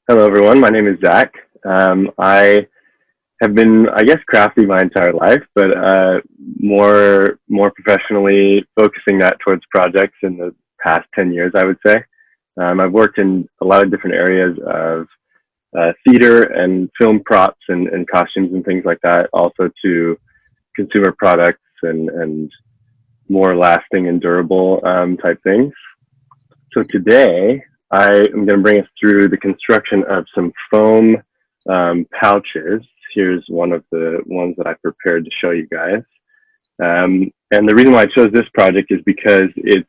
Hello, everyone. My name is Zach. I have been, I guess, crafty my entire life, but more professionally focusing that towards projects in the past 10 years, I would say. I've worked in a lot of different areas of theater and film props and costumes and things like that, also to consumer products and more lasting and durable type things. So today, I am going to bring us through the construction of some foam pouches. Here's one of the ones that I prepared to show you guys. And the reason why I chose this project is because it's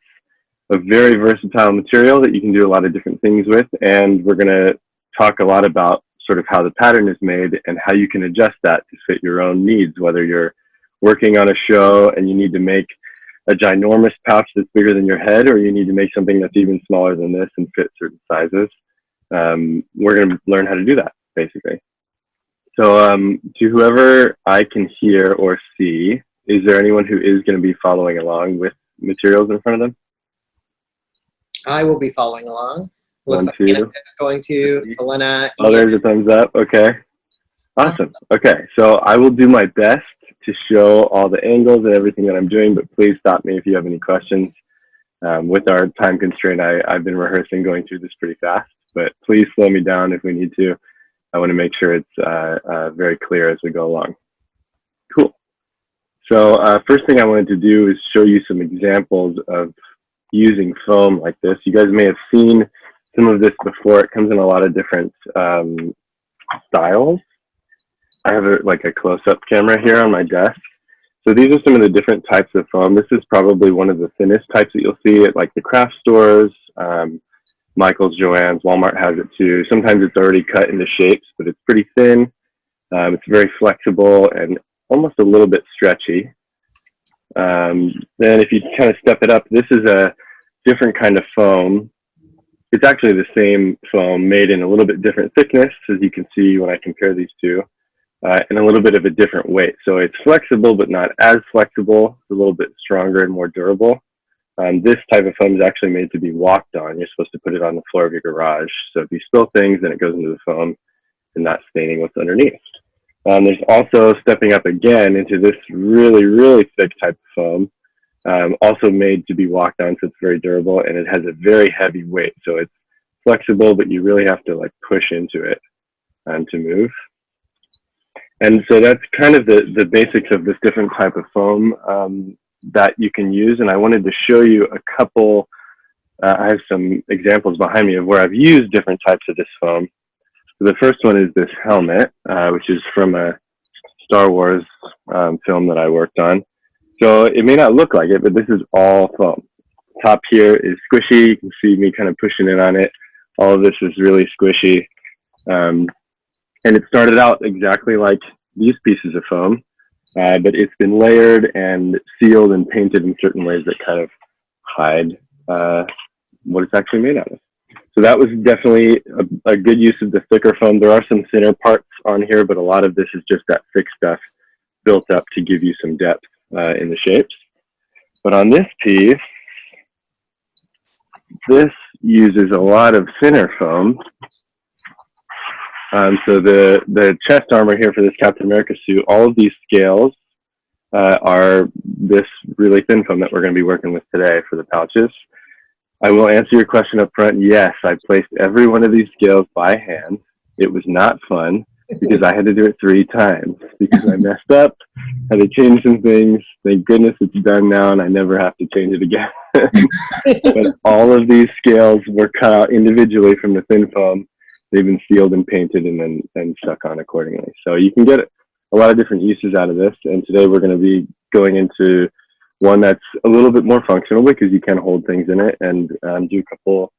a very versatile material that you can do a lot of different things with. And we're going to talk a lot about sort of how the pattern is made and how you can adjust that to fit your own needs, whether you're working on a show and you need to make a ginormous pouch that's bigger than your head, or you need to make something that's even smaller than this and fit certain sizes. We're going to learn how to do that, basically. So to whoever I can hear or see, is there anyone who is going to be following along with materials in front of them? I will be following along. Looks One, like two. is going to. Selena. Oh, there's a thumbs up. Okay. Awesome. Okay. So I will do my best to show all the angles and everything that I'm doing, but please stop me if you have any questions. With our time constraint, I've been rehearsing going through this pretty fast, but please slow me down if we need to. I want to make sure it's very clear as we go along. Cool. So first thing I wanted to do is show you some examples of using foam like this. You guys may have seen some of this before. It comes in a lot of different styles. I have a close-up camera here on my desk. So these are some of the different types of foam. This is probably one of the thinnest types that you'll see at like the craft stores, Michael's, Joann's, Walmart has it too. Sometimes it's already cut into shapes, but it's pretty thin. It's very flexible and almost a little bit stretchy. Then if you kind of step it up, this is a different kind of foam. It's actually the same foam made in a little bit different thickness, as you can see when I compare these two. And a little bit of a different weight. So it's flexible, but not as flexible. It's a little bit stronger and more durable. This type of foam is actually made to be walked on. You're supposed to put it on the floor of your garage. So if you spill things, then it goes into the foam and not staining what's underneath. There's also stepping up again into this really, really thick type of foam, also made to be walked on, so it's very durable, and it has a very heavy weight. So it's flexible, but you really have to like push into it to move. And so that's kind of the basics of this different type of foam that you can use. And I wanted to show you a couple, I have some examples behind me of where I've used different types of this foam. So the first one is this helmet, which is from a Star Wars film that I worked on. So it may not look like it, but this is all foam. Top here is squishy. You can see me kind of pushing in on it. All of this is really squishy. And it started out exactly like these pieces of foam, but it's been layered and sealed and painted in certain ways that kind of hide what it's actually made out of. So that was definitely a good use of the thicker foam. There are some thinner parts on here, but a lot of this is just that thick stuff built up to give you some depth in the shapes. But on this piece, this uses a lot of thinner foam. So the chest armor here for this Captain America suit, all of these scales are this really thin foam that we're going to be working with today for the pouches. I will answer your question up front. Yes, I placed every one of these scales by hand. It was not fun because I had to do it 3 times because I messed up, had to change some things. Thank goodness it's done now and I never have to change it again. But all of these scales were cut out individually from the thin foam. They've been sealed and painted and then stuck on accordingly. So you can get a lot of different uses out of this. And today we're going to be going into one that's a little bit more functional because you can hold things in it and do a couple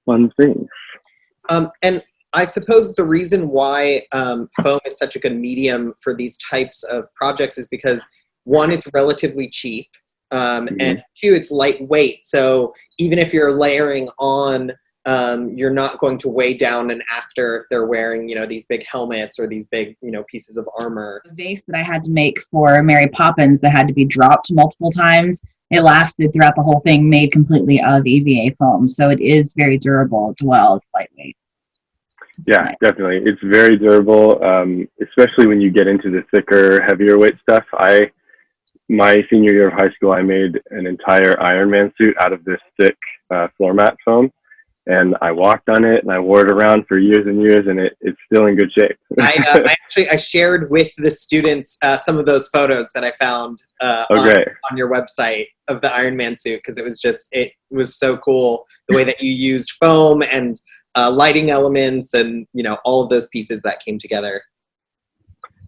fun things. And I suppose the reason why foam is such a good medium for these types of projects is because, one, it's relatively cheap, and 2, it's lightweight. So even if you're layering on, you're not going to weigh down an actor if they're wearing, these big helmets or these big, pieces of armor. The vase that I had to make for Mary Poppins that had to be dropped multiple times, it lasted throughout the whole thing, made completely of EVA foam. So it is very durable as well as lightweight. Yeah, definitely. It's very durable, especially when you get into the thicker, heavier weight stuff. My senior year of high school, I made an entire Iron Man suit out of this thick floor mat foam, and I walked on it and I wore it around for years and years, and it's still in good shape. I shared with the students some of those photos that I found on your website of the Iron Man suit, because it was so cool the way that you used foam and lighting elements and all of those pieces that came together.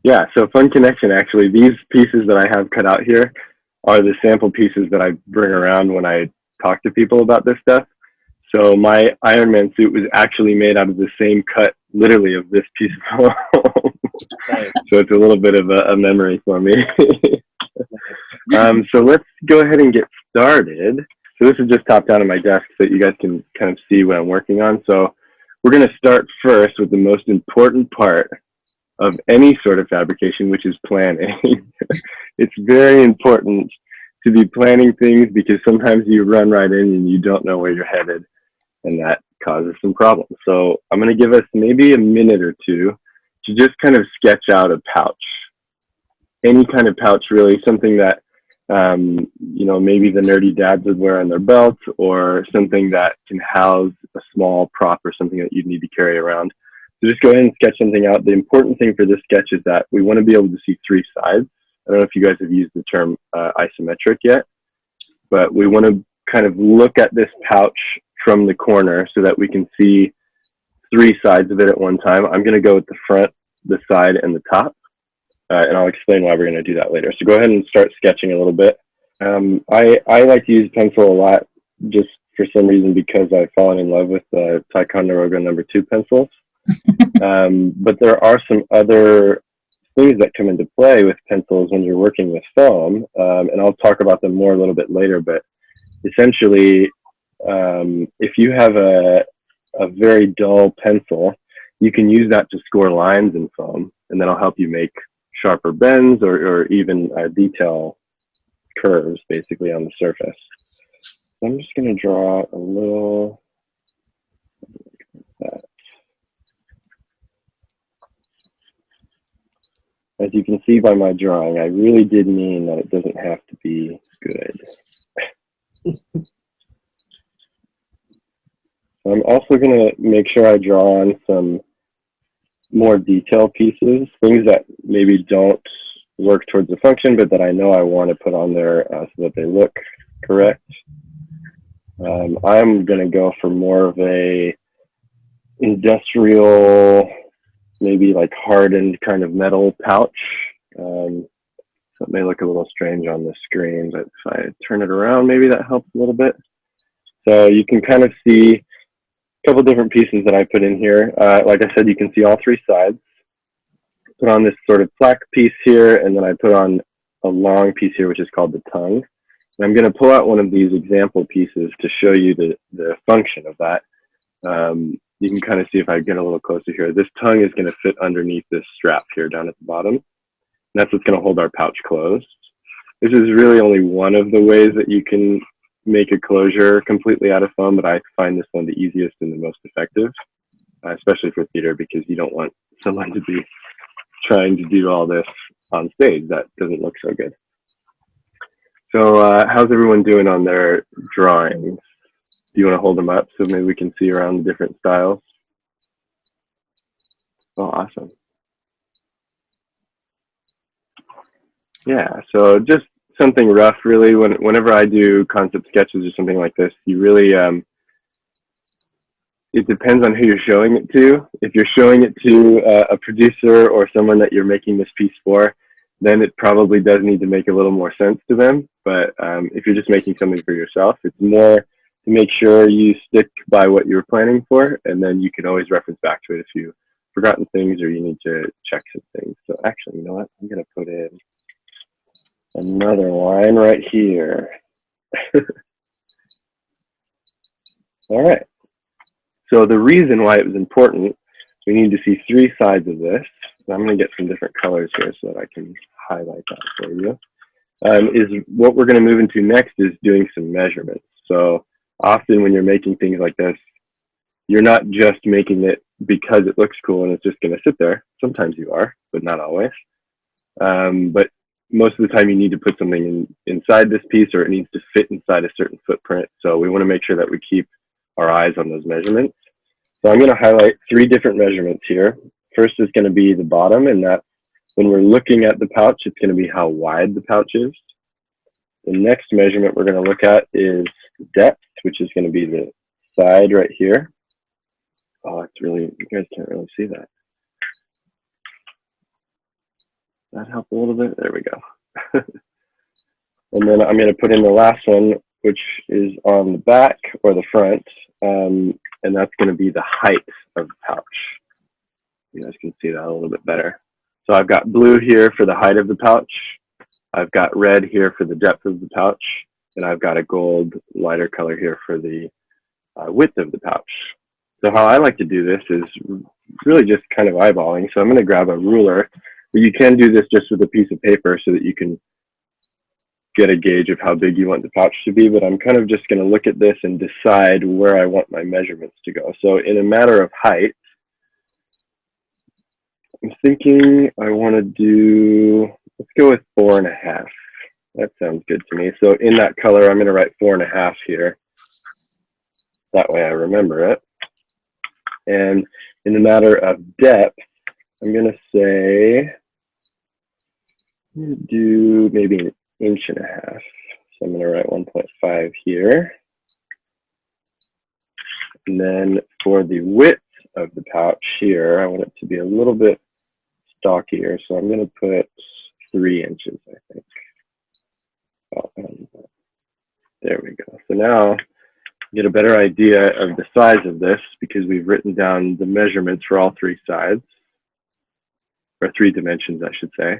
Yeah, so fun connection actually. These pieces that I have cut out here are the sample pieces that I bring around when I talk to people about this stuff. So my Iron Man suit was actually made out of the same cut, literally, of this piece of foam. So it's a little bit of a memory for me. So let's go ahead and get started. So this is just top down on my desk so that you guys can kind of see what I'm working on. So we're going to start first with the most important part of any sort of fabrication, which is planning. It's very important to be planning things, because sometimes you run right in and you don't know where you're headed, and that causes some problems. So I'm going to give us maybe a minute or two to just kind of sketch out a pouch. Any kind of pouch, really, something that maybe the nerdy dads would wear on their belt, or something that can house a small prop or something that you'd need to carry around. So just go ahead and sketch something out. The important thing for this sketch is that we want to be able to see three sides. I don't know if you guys have used the term isometric yet, but we want to kind of look at this pouch from the corner so that we can see three sides of it at one time. I'm going to go with the front, the side, and the top, and I'll explain why we're going to do that later. So go ahead and start sketching a little bit. I like to use pencil a lot, just for some reason, because I've fallen in love with the Ticonderoga #2 pencils. But there are some other things that come into play with pencils when you're working with foam, and I'll talk about them more a little bit later. But essentially, if you have a very dull pencil, you can use that to score lines in foam, and that'll help you make sharper bends or even detail curves, basically, on the surface. So I'm just going to draw a little like that. As you can see by my drawing, I really did mean that it doesn't have to be good. I'm also going to make sure I draw on some more detailed pieces, things that maybe don't work towards the function, but that I know I want to put on there so that they look correct. I'm going to go for more of a industrial, maybe like hardened kind of metal pouch. So it may look a little strange on the screen, but if I turn it around, maybe that helps a little bit. So you can kind of see a couple different pieces that I put in here. Like I said, you can see all three sides. Put on this sort of plaque piece here, and then I put on a long piece here, which is called the tongue. And I'm going to pull out one of these example pieces to show you the function of that. You can kind of see if I get a little closer here. This tongue is going to fit underneath this strap here down at the bottom. And that's what's going to hold our pouch closed. This is really only one of the ways that you can make a closure completely out of foam, but I find this one the easiest and the most effective, especially for theater, because you don't want someone to be trying to do all this on stage. That doesn't look so good. So how's everyone doing on their drawings? Do you want to hold them up so maybe we can see around the different styles? Oh, awesome. Yeah, so just something rough, really. Whenever I do concept sketches or something like this, you really, it depends on who you're showing it to. If you're showing it to a producer or someone that you're making this piece for, then it probably does need to make a little more sense to them. But if you're just making something for yourself, it's more to make sure you stick by what you're planning for, and then you can always reference back to it if you've forgotten things or you need to check some things. So actually, you know what? I'm going to put in another line right here. All right. So the reason why it was important, we need to see three sides of this. I'm going to get some different colors here so that I can highlight that for you. Is what we're going to move into next is doing some measurements. So often when you're making things like this, you're not just making it because it looks cool and it's just going to sit there. Sometimes you are, but not always. But most of the time you need to put something inside this piece, or it needs to fit inside a certain footprint. So we want to make sure that we keep our eyes on those measurements. So I'm going to highlight 3 different measurements here. First is going to be the bottom, and that when we're looking at the pouch, it's going to be how wide the pouch is. The next measurement we're going to look at is depth, which is going to be the side right here. Oh, it's really, you guys can't really see that. That help a little bit? There we go. And then I'm going to put in the last one, which is on the back or the front, and that's going to be the height of the pouch. You guys can see that a little bit better. So I've got blue here for the height of the pouch. I've got red here for the depth of the pouch, and I've got a gold lighter color here for the width of the pouch. So how I like to do this is really just kind of eyeballing. So I'm going to grab a ruler, but you can do this just with a piece of paper so that you can get a gauge of how big you want the pouch to be. But I'm kind of just going to look at this and decide where I want my measurements to go. So in a matter of height, I'm thinking I want to do, let's go with 4.5. That sounds good to me. So in that color, I'm going to write 4.5 here. That way I remember it. And in the matter of depth, I'm going to say, I'm going to do maybe 1.5 inches. So I'm going to write 1.5 here. And then for the width of the pouch here, I want it to be a little bit stockier. So I'm going to put 3 inches, I think. Oh, there we go. So now get a better idea of the size of this because we've written down the measurements for all 3 sides, or 3 dimensions, I should say.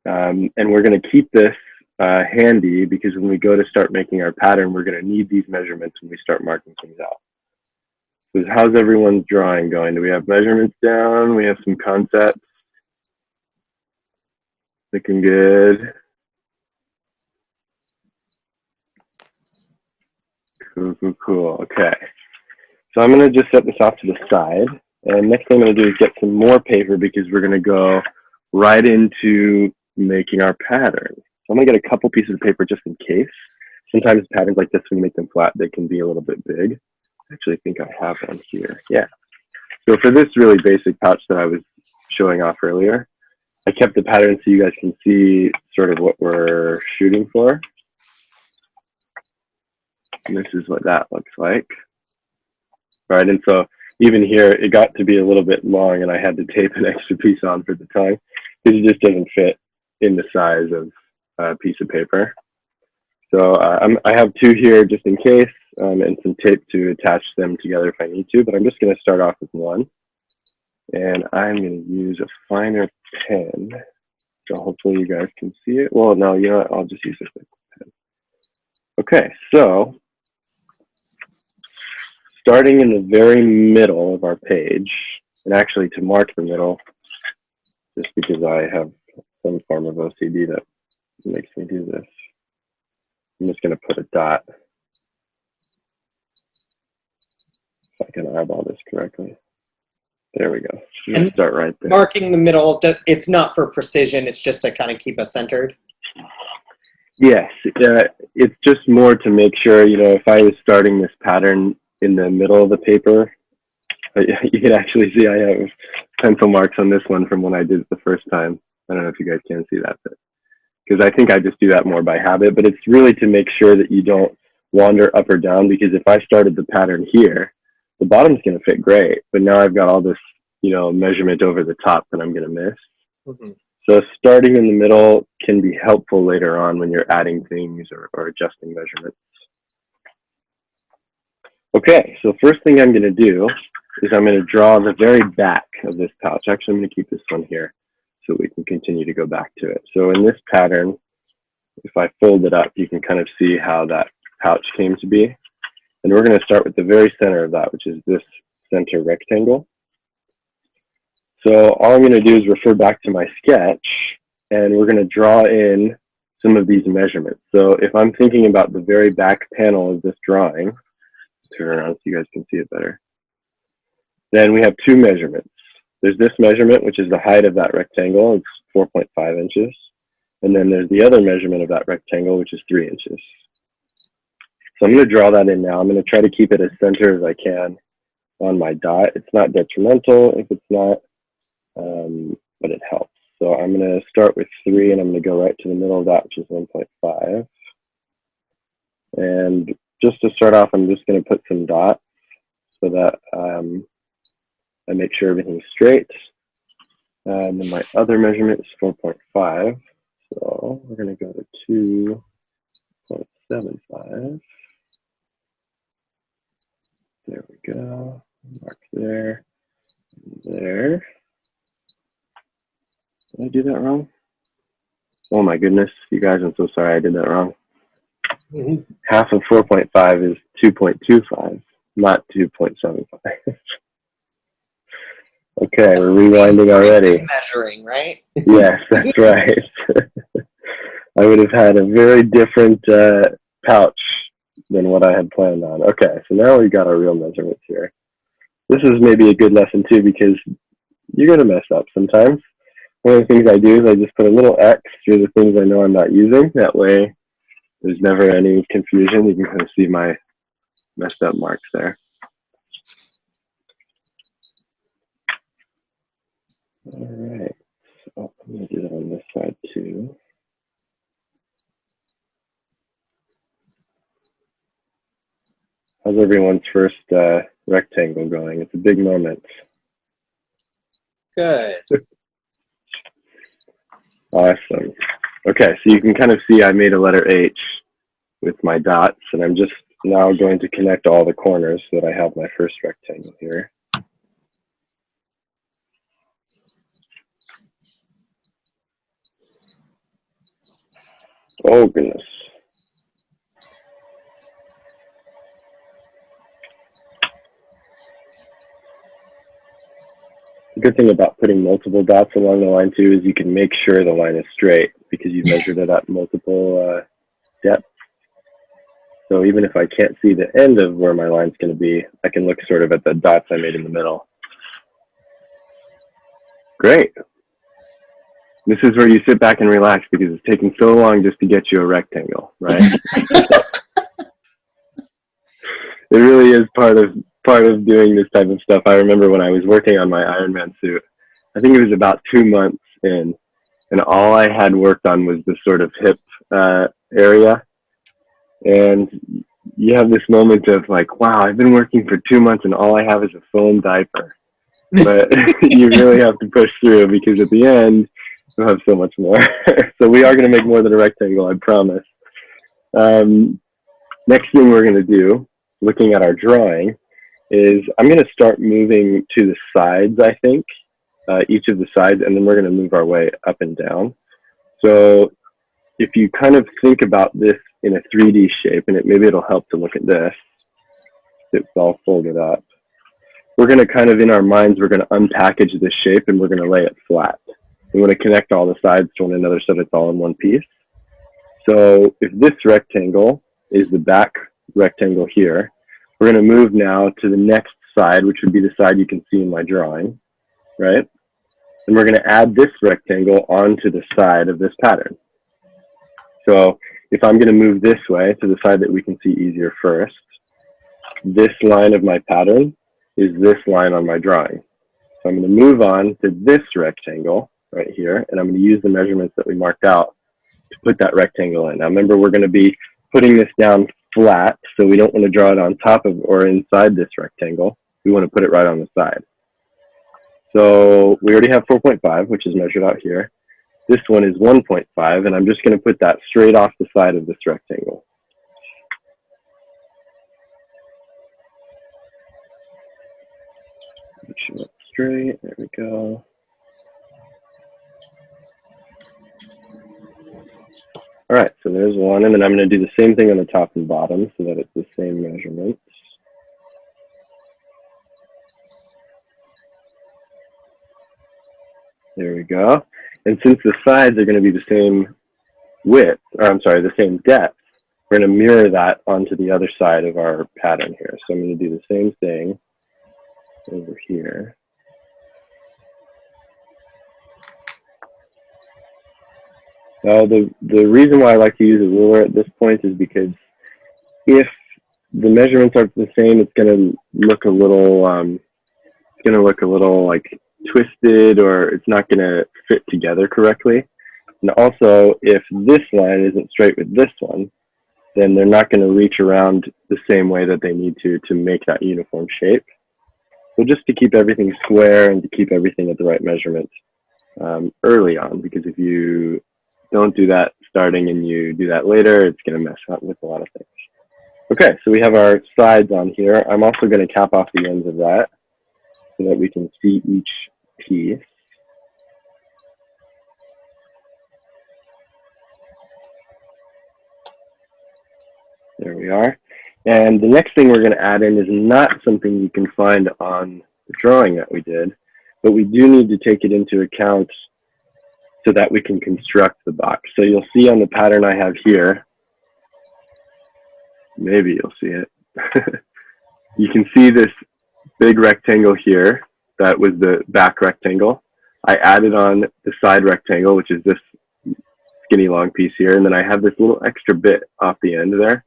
And we're going to keep this handy because when we go to start making our pattern, we're going to need these measurements when we start marking things out. So how's everyone's drawing going? Do we have measurements down? We have some concepts. Looking good. Cool. Okay. So I'm going to just set this off to the side. And next thing I'm going to do is get some more paper because we're going to go right into making our pattern. So I'm going to get a couple pieces of paper just in case. Sometimes patterns like this, when you make them flat, they can be a little bit big. I actually think I have one here. Yeah. So for this really basic pouch that I was showing off earlier, I kept the pattern so you guys can see sort of what we're shooting for. And this is what that looks like. All right, and so even here, it got to be a little bit long and I had to tape an extra piece on for the tongue because it just doesn't fit in the size of a piece of paper. So I have 2 here just in case, and some tape to attach them together if I need to, but I'm just gonna start off with 1. And I'm gonna use a finer pen. So hopefully you guys can see it. Well, no, you know what? I'll just use this pen. Okay, so starting in the very middle of our page, and actually to mark the middle, just because I have some form of OCD that makes me do this, I'm just going to put a dot, if I can eyeball this correctly. There we go. And start right there. Marking the middle, it's not for precision, it's just to kind of keep us centered. Yes, it's just more to make sure, you know, if I was starting this pattern in the middle of the paper, you can actually see I have pencil marks on this one from when I did it the first time. I don't know if you guys can see that, because I think I just do that more by habit, but it's really to make sure that you don't wander up or down, because if I started the pattern here, the bottom's going to fit great, but now I've got all this, you know, measurement over the top that I'm going to miss. Mm-hmm. So starting in the middle can be helpful later on when you're adding things or adjusting measurements. Okay, so first thing I'm going to do is I'm going to draw the very back of this pouch. Actually, I'm going to keep this one here so we can continue to go back to it. So in this pattern, if I fold it up, you can kind of see how that pouch came to be. And we're going to start with the very center of that, which is this center rectangle. So all I'm going to do is refer back to my sketch, and we're going to draw in some of these measurements. So if I'm thinking about the very back panel of this drawing, turn around so you guys can see it better. Then we have two measurements. There's this measurement, which is the height of that rectangle. It's 4.5 inches. And then there's the other measurement of that rectangle, which is 3 inches. So I'm going to draw that in now. I'm going to try to keep it as center as I can on my dot. It's not detrimental if it's not, but it helps. So I'm going to start with 3, and I'm going to go right to the middle of that, which is 1.5. And just to start off, I'm just going to put some dots so that I make sure everything's straight. And then my other measurement is 4.5. So we're going to go to 2.75. There we go. Mark there. There. Did I do that wrong? Oh my goodness, you guys, I'm so sorry I did that wrong. Half of 4.5 is 2.25, not 2.75. Okay, we're rewinding already. Measuring, right? Yes, that's right. I would have had a very different pouch than what I had planned on. Okay, so now we've got our real measurements here. This is maybe a good lesson too, because you're going to mess up sometimes. One of the things I do is I just put a little X through the things I know I'm not using. That way there's never any confusion. You can kind of see my messed up marks there. All right, so I'm going to do that on this side too. How's everyone's first rectangle going? It's a big moment. Good. Awesome. Okay, so you can kind of see I made a letter H with my dots, and I'm just now going to connect all the corners so that I have my first rectangle here. Oh, goodness. The good thing about putting multiple dots along the line too is you can make sure the line is straight because you've measured it at multiple depths. So even if I can't see the end of where my line's going to be, I can look sort of at the dots I made in the middle. Great. This is where you sit back and relax because it's taking so long just to get you a rectangle, right? It really is part of doing this type of stuff. I remember when I was working on my Iron Man suit, I think it was about 2 months in, and all I had worked on was this sort of hip area. And you have this moment of like, wow, I've been working for 2 months and all I have is a foam diaper. But you really have to push through because at the end, you'll have so much more. So we are going to make more than a rectangle, I promise. Next thing we're going to do, looking at our drawing, is I'm going to start moving to the sides, I think, each of the sides, and then we're going to move our way up and down. So if you kind of think about this in a 3D shape, and maybe it'll help to look at this, it's all folded up. We're going to kind of, in our minds, we're going to unpackage this shape and we're going to lay it flat. We want to connect all the sides to one another so that it's all in one piece. So if this rectangle is the back rectangle here, we're going to move now to the next side, which would be the side you can see in my drawing, right? And we're going to add this rectangle onto the side of this pattern. So if I'm going to move this way to the side that we can see easier first, this line of my pattern is this line on my drawing. So I'm going to move on to this rectangle right here, and I'm going to use the measurements that we marked out to put that rectangle in. Now remember, we're going to be putting this down flat, so we don't want to draw it on top of or inside this rectangle. We want to put it right on the side. So we already have 4.5, which is measured out here. This one is 1.5, and I'm just going to put that straight off the side of this rectangle. Make sure that's straight. There we go. All right, so there's one, and then I'm going to do the same thing on the top and bottom so that it's the same measurements. There we go. And since the sides are going to be the same width, or I'm sorry, the same depth, we're going to mirror that onto the other side of our pattern here. So I'm going to do the same thing. over here. Now, the reason why I like to use a ruler at this point is because if the measurements are the same, it's going to look a little, like twisted, or it's not going to fit together correctly. And also, if this line isn't straight with this one, then they're not going to reach around the same way that they need to make that uniform shape. So just to keep everything square and to keep everything at the right measurement early on, because if you don't do that starting and you do that later, it's going to mess up with a lot of things. Okay, so we have our sides on here. I'm also going to cap off the ends of that so that we can see each piece. There we are. And the next thing we're going to add in is not something you can find on the drawing that we did, but we do need to take it into account so that we can construct the box. So you'll see on the pattern I have here, maybe you'll see it. You can see this big rectangle here. That was the back rectangle. I added on the side rectangle, which is this skinny long piece here. And then I have this little extra bit off the end there.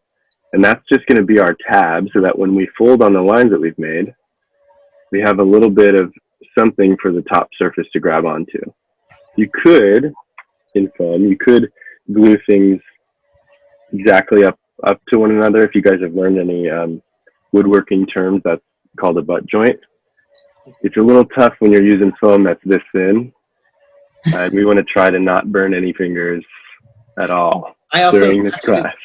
And that's just going to be our tab, so that when we fold on the lines that we've made, we have a little bit of something for the top surface to grab onto. You could, in foam, you could glue things exactly up to one another. If you guys have learned any woodworking terms, that's called a butt joint. It's a little tough when you're using foam that's this thin. We want to try to not burn any fingers at all during this class.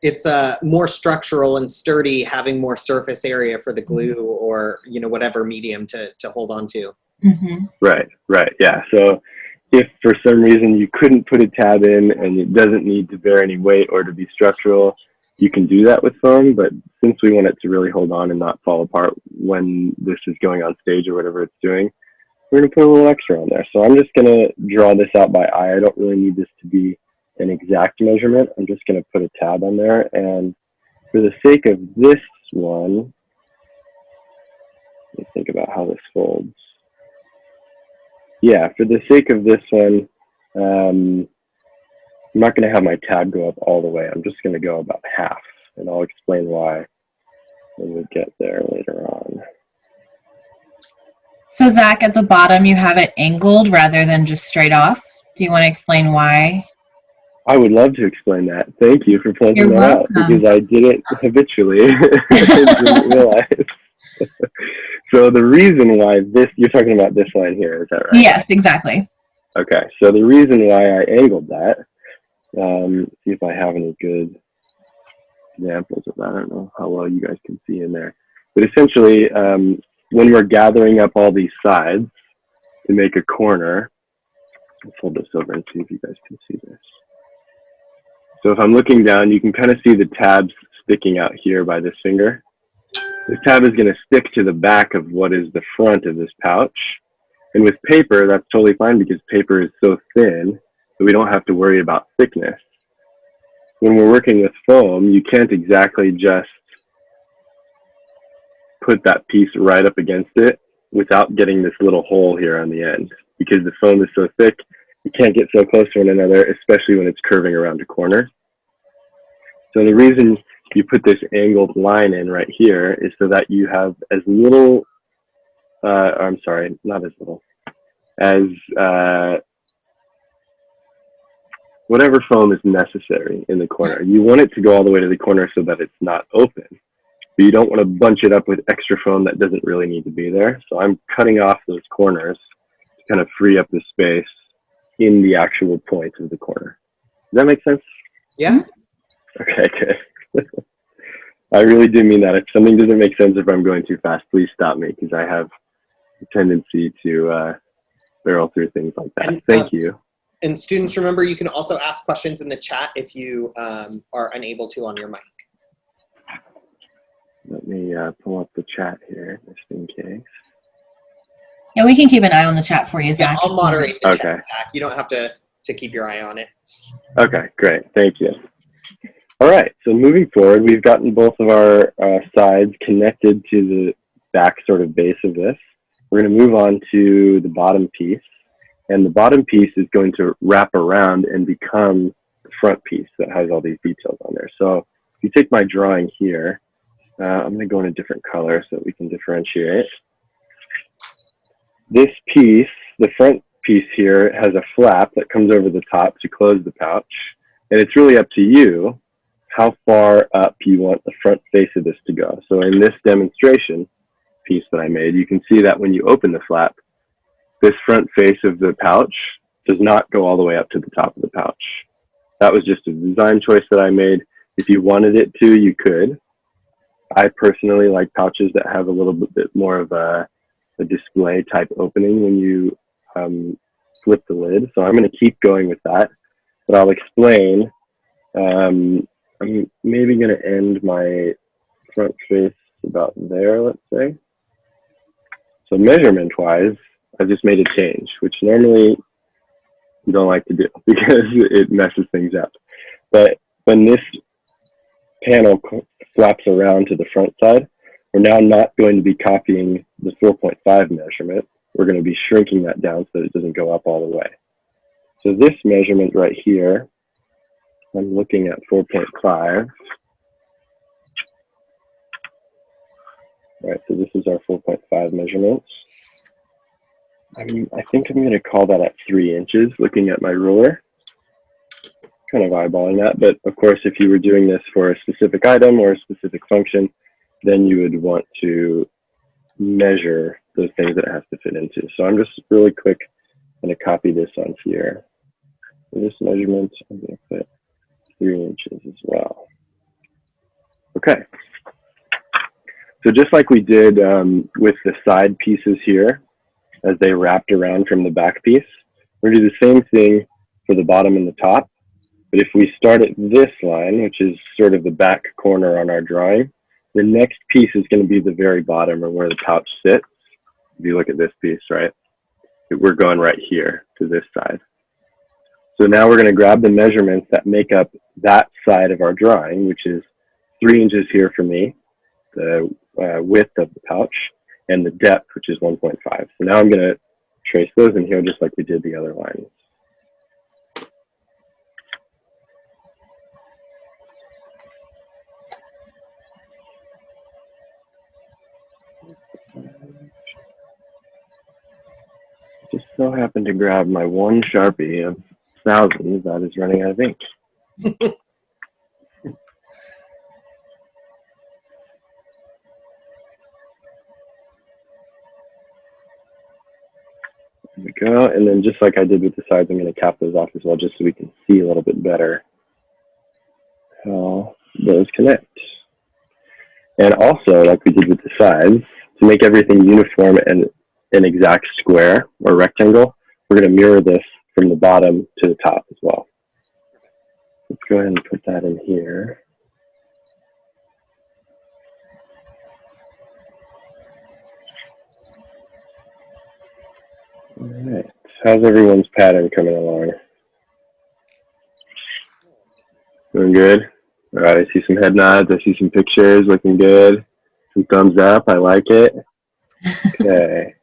It's more structural and sturdy, having more surface area for the glue or, you know, whatever medium to hold on to. Mm-hmm. Right, yeah. So if for some reason you couldn't put a tab in and it doesn't need to bear any weight or to be structural, you can do that with foam, but since we want it to really hold on and not fall apart when this is going on stage or whatever it's doing, we're going to put a little extra on there. So I'm just going to draw this out by eye. I don't really need this to be an exact measurement. I'm just going to put a tab on there, and for the sake of this one, let me think about how this folds. Yeah, for the sake of this one, I'm not going to have my tab go up all the way. I'm just going to go about half, and I'll explain why when we get there later on. So Zach, at the bottom you have it angled rather than just straight off. Do you want to explain why? I would love to explain that. Thank you for pointing You're that out, welcome. because I did it habitually and didn't realize. So the reason why this, you're talking about this line here, is that right? Yes, exactly. Okay, so the reason why I angled that, see if I have any good examples of that. I don't know how well you guys can see in there. But essentially, when we're gathering up all these sides to make a corner, let's hold this over and see if you guys can see this. So if I'm looking down, you can kind of see the tabs sticking out here by this finger. This tab is going to stick to the back of what is the front of this pouch. And with paper, that's totally fine because paper is so thin that we don't have to worry about thickness. When we're working with foam, you can't exactly just put that piece right up against it without getting this little hole here on the end. Because the foam is so thick, you can't get so close to one another, especially when it's curving around a corner. So the reason you put this angled line in right here is so that you have as little, I'm sorry, not as little, as whatever foam is necessary in the corner. You want it to go all the way to the corner so that it's not open, but you don't want to bunch it up with extra foam that doesn't really need to be there. So I'm cutting off those corners to kind of free up the space in the actual point of the corner. Does that make sense? Yeah. Okay, good. I really do mean that. If something doesn't make sense, if I'm going too fast, please stop me, because I have a tendency to barrel through things like that. Thank you. And students, remember, you can also ask questions in the chat if you are unable to on your mic. Let me pull up the chat here, just in case. Yeah, we can keep an eye on the chat for you, Zach. Yeah, I'll moderate the Okay. chat, Zach. You don't have to keep your eye on it. Okay, great. Thank you. All right, so moving forward, we've gotten both of our sides connected to back sort of base of this. We're going to move on to the bottom piece, and the bottom piece is going to wrap around and become the front piece that has all these details on there. So if you take my drawing here, I'm going to go in a different color so that we can differentiate. This piece, the front piece here, has a flap that comes over the top to close the pouch, and it's really up to you how far up you want the front face of this to go. So in this demonstration piece that I made, you can see that when you open the flap, this front face of the pouch does not go all the way up to the top of the pouch. That was just a design choice that I made. If you wanted it to, you could. I personally like pouches that have a little bit more of a display type opening when you flip the lid. So I'm going to keep going with that, but I'll explain. I'm maybe going to end my front face about there, let's say. So measurement wise, I just made a change, which normally you don't like to do because it messes things up. But when this panel flaps around to the front side, we're now not going to be copying the 4.5 measurement. We're going to be shrinking that down so that it doesn't go up all the way. So this measurement right here, I'm looking at 4.5. All right, so this is our 4.5 measurements. I think I'm going to call that at 3 inches, looking at my ruler. Kind of eyeballing that, but of course, if you were doing this for a specific item or a specific function, then you would want to measure those things that it has to fit into. So I'm just really quick going to copy this on here. For this measurement, I'm going to put 3 inches as well. Okay. So just like we did with the side pieces here, as they wrapped around from the back piece, we're going to do the same thing for the bottom and the top. But if we start at this line, which is sort of the back corner on our drawing, the next piece is going to be the very bottom, or where the pouch sits. If you look at this piece, right, we're going right here to this side. So now we're going to grab the measurements that make up that side of our drawing, which is 3 inches here for me, the width of the pouch, and the depth, which is 1.5. So now I'm going to trace those in here just like we did the other lines. Just so happened to grab my one Sharpie of thousands that is running out of ink. There we go, and then just like I did with the sides, I'm going to cap those off as well, just so we can see a little bit better how those connect. And also, like we did with the sides, to make everything uniform and an exact square or rectangle, we're going to mirror this from the bottom to the top as well. Let's go ahead and put that in here. All right, how's everyone's pattern coming along? Doing good? All right, I see some head nods, I see some pictures, looking good. Some thumbs up, I like it. Okay.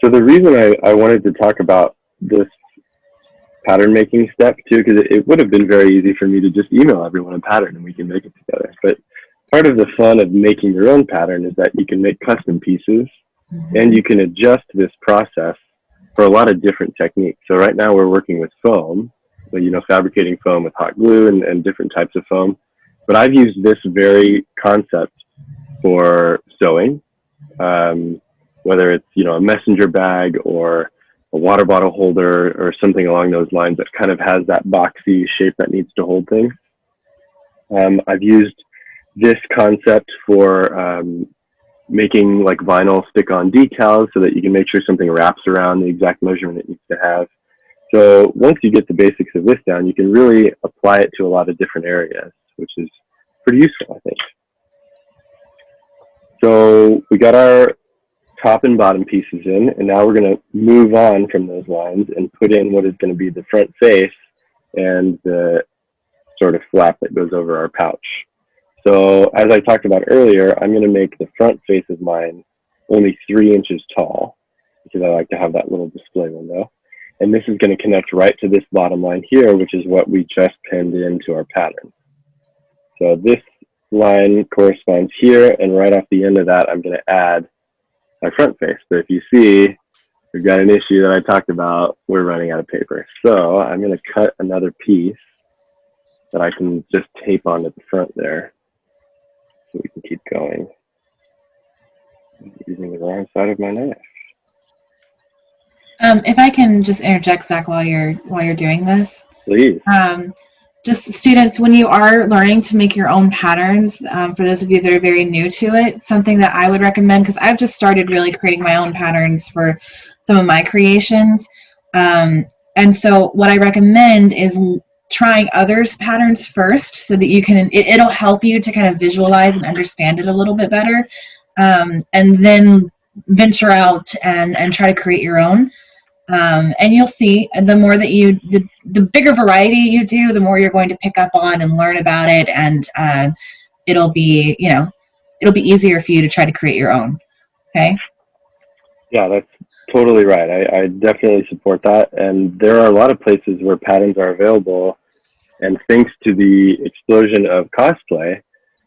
So the reason I wanted to talk about this pattern making step too, because it would have been very easy for me to just email everyone a pattern and we can make it together. But part of the fun of making your own pattern is that you can make custom pieces and you can adjust this process for a lot of different techniques. So right now we're working with foam, you know, fabricating foam with hot glue and different types of foam. But I've used this very concept for sewing, whether it's, you know, a messenger bag or a water bottle holder or something along those lines that kind of has that boxy shape that needs to hold things. I've used this concept for making like vinyl stick-on decals so that you can make sure something wraps around the exact measurement it needs to have. So once you get the basics of this down, you can really apply it to a lot of different areas, which is pretty useful, I think. So we got our top and bottom pieces in, and now we're going to move on from those lines and put in what is going to be the front face and the sort of flap that goes over our pouch. So as I talked about earlier, I'm going to make the front face of mine only 3 inches tall because I like to have that little display window. And this is going to connect right to this bottom line here, which is what we just pinned into our pattern. So this line corresponds here, and right off the end of that, I'm going to add my front face. But if you see, we've got an issue that I talked about. We're running out of paper. So I'm going to cut another piece that I can just tape onto the front there so we can keep going. I'm using the wrong side of my knife. If I can just interject, Zach, while you're doing this. Please. Just students, when you are learning to make your own patterns, for those of you that are very new to it, something that I would recommend, because I've just started really creating my own patterns for some of my creations. And so what I recommend is trying others' patterns first so that you can, it'll help you to kind of visualize and understand it a little bit better. And then venture out and try to create your own. And you'll see the more that the bigger variety you do, the more you're going to pick up on and learn about it. And it'll be easier for you to try to create your own. Okay. Yeah, that's totally right. I definitely support that. And there are a lot of places where patterns are available. And thanks to the explosion of cosplay,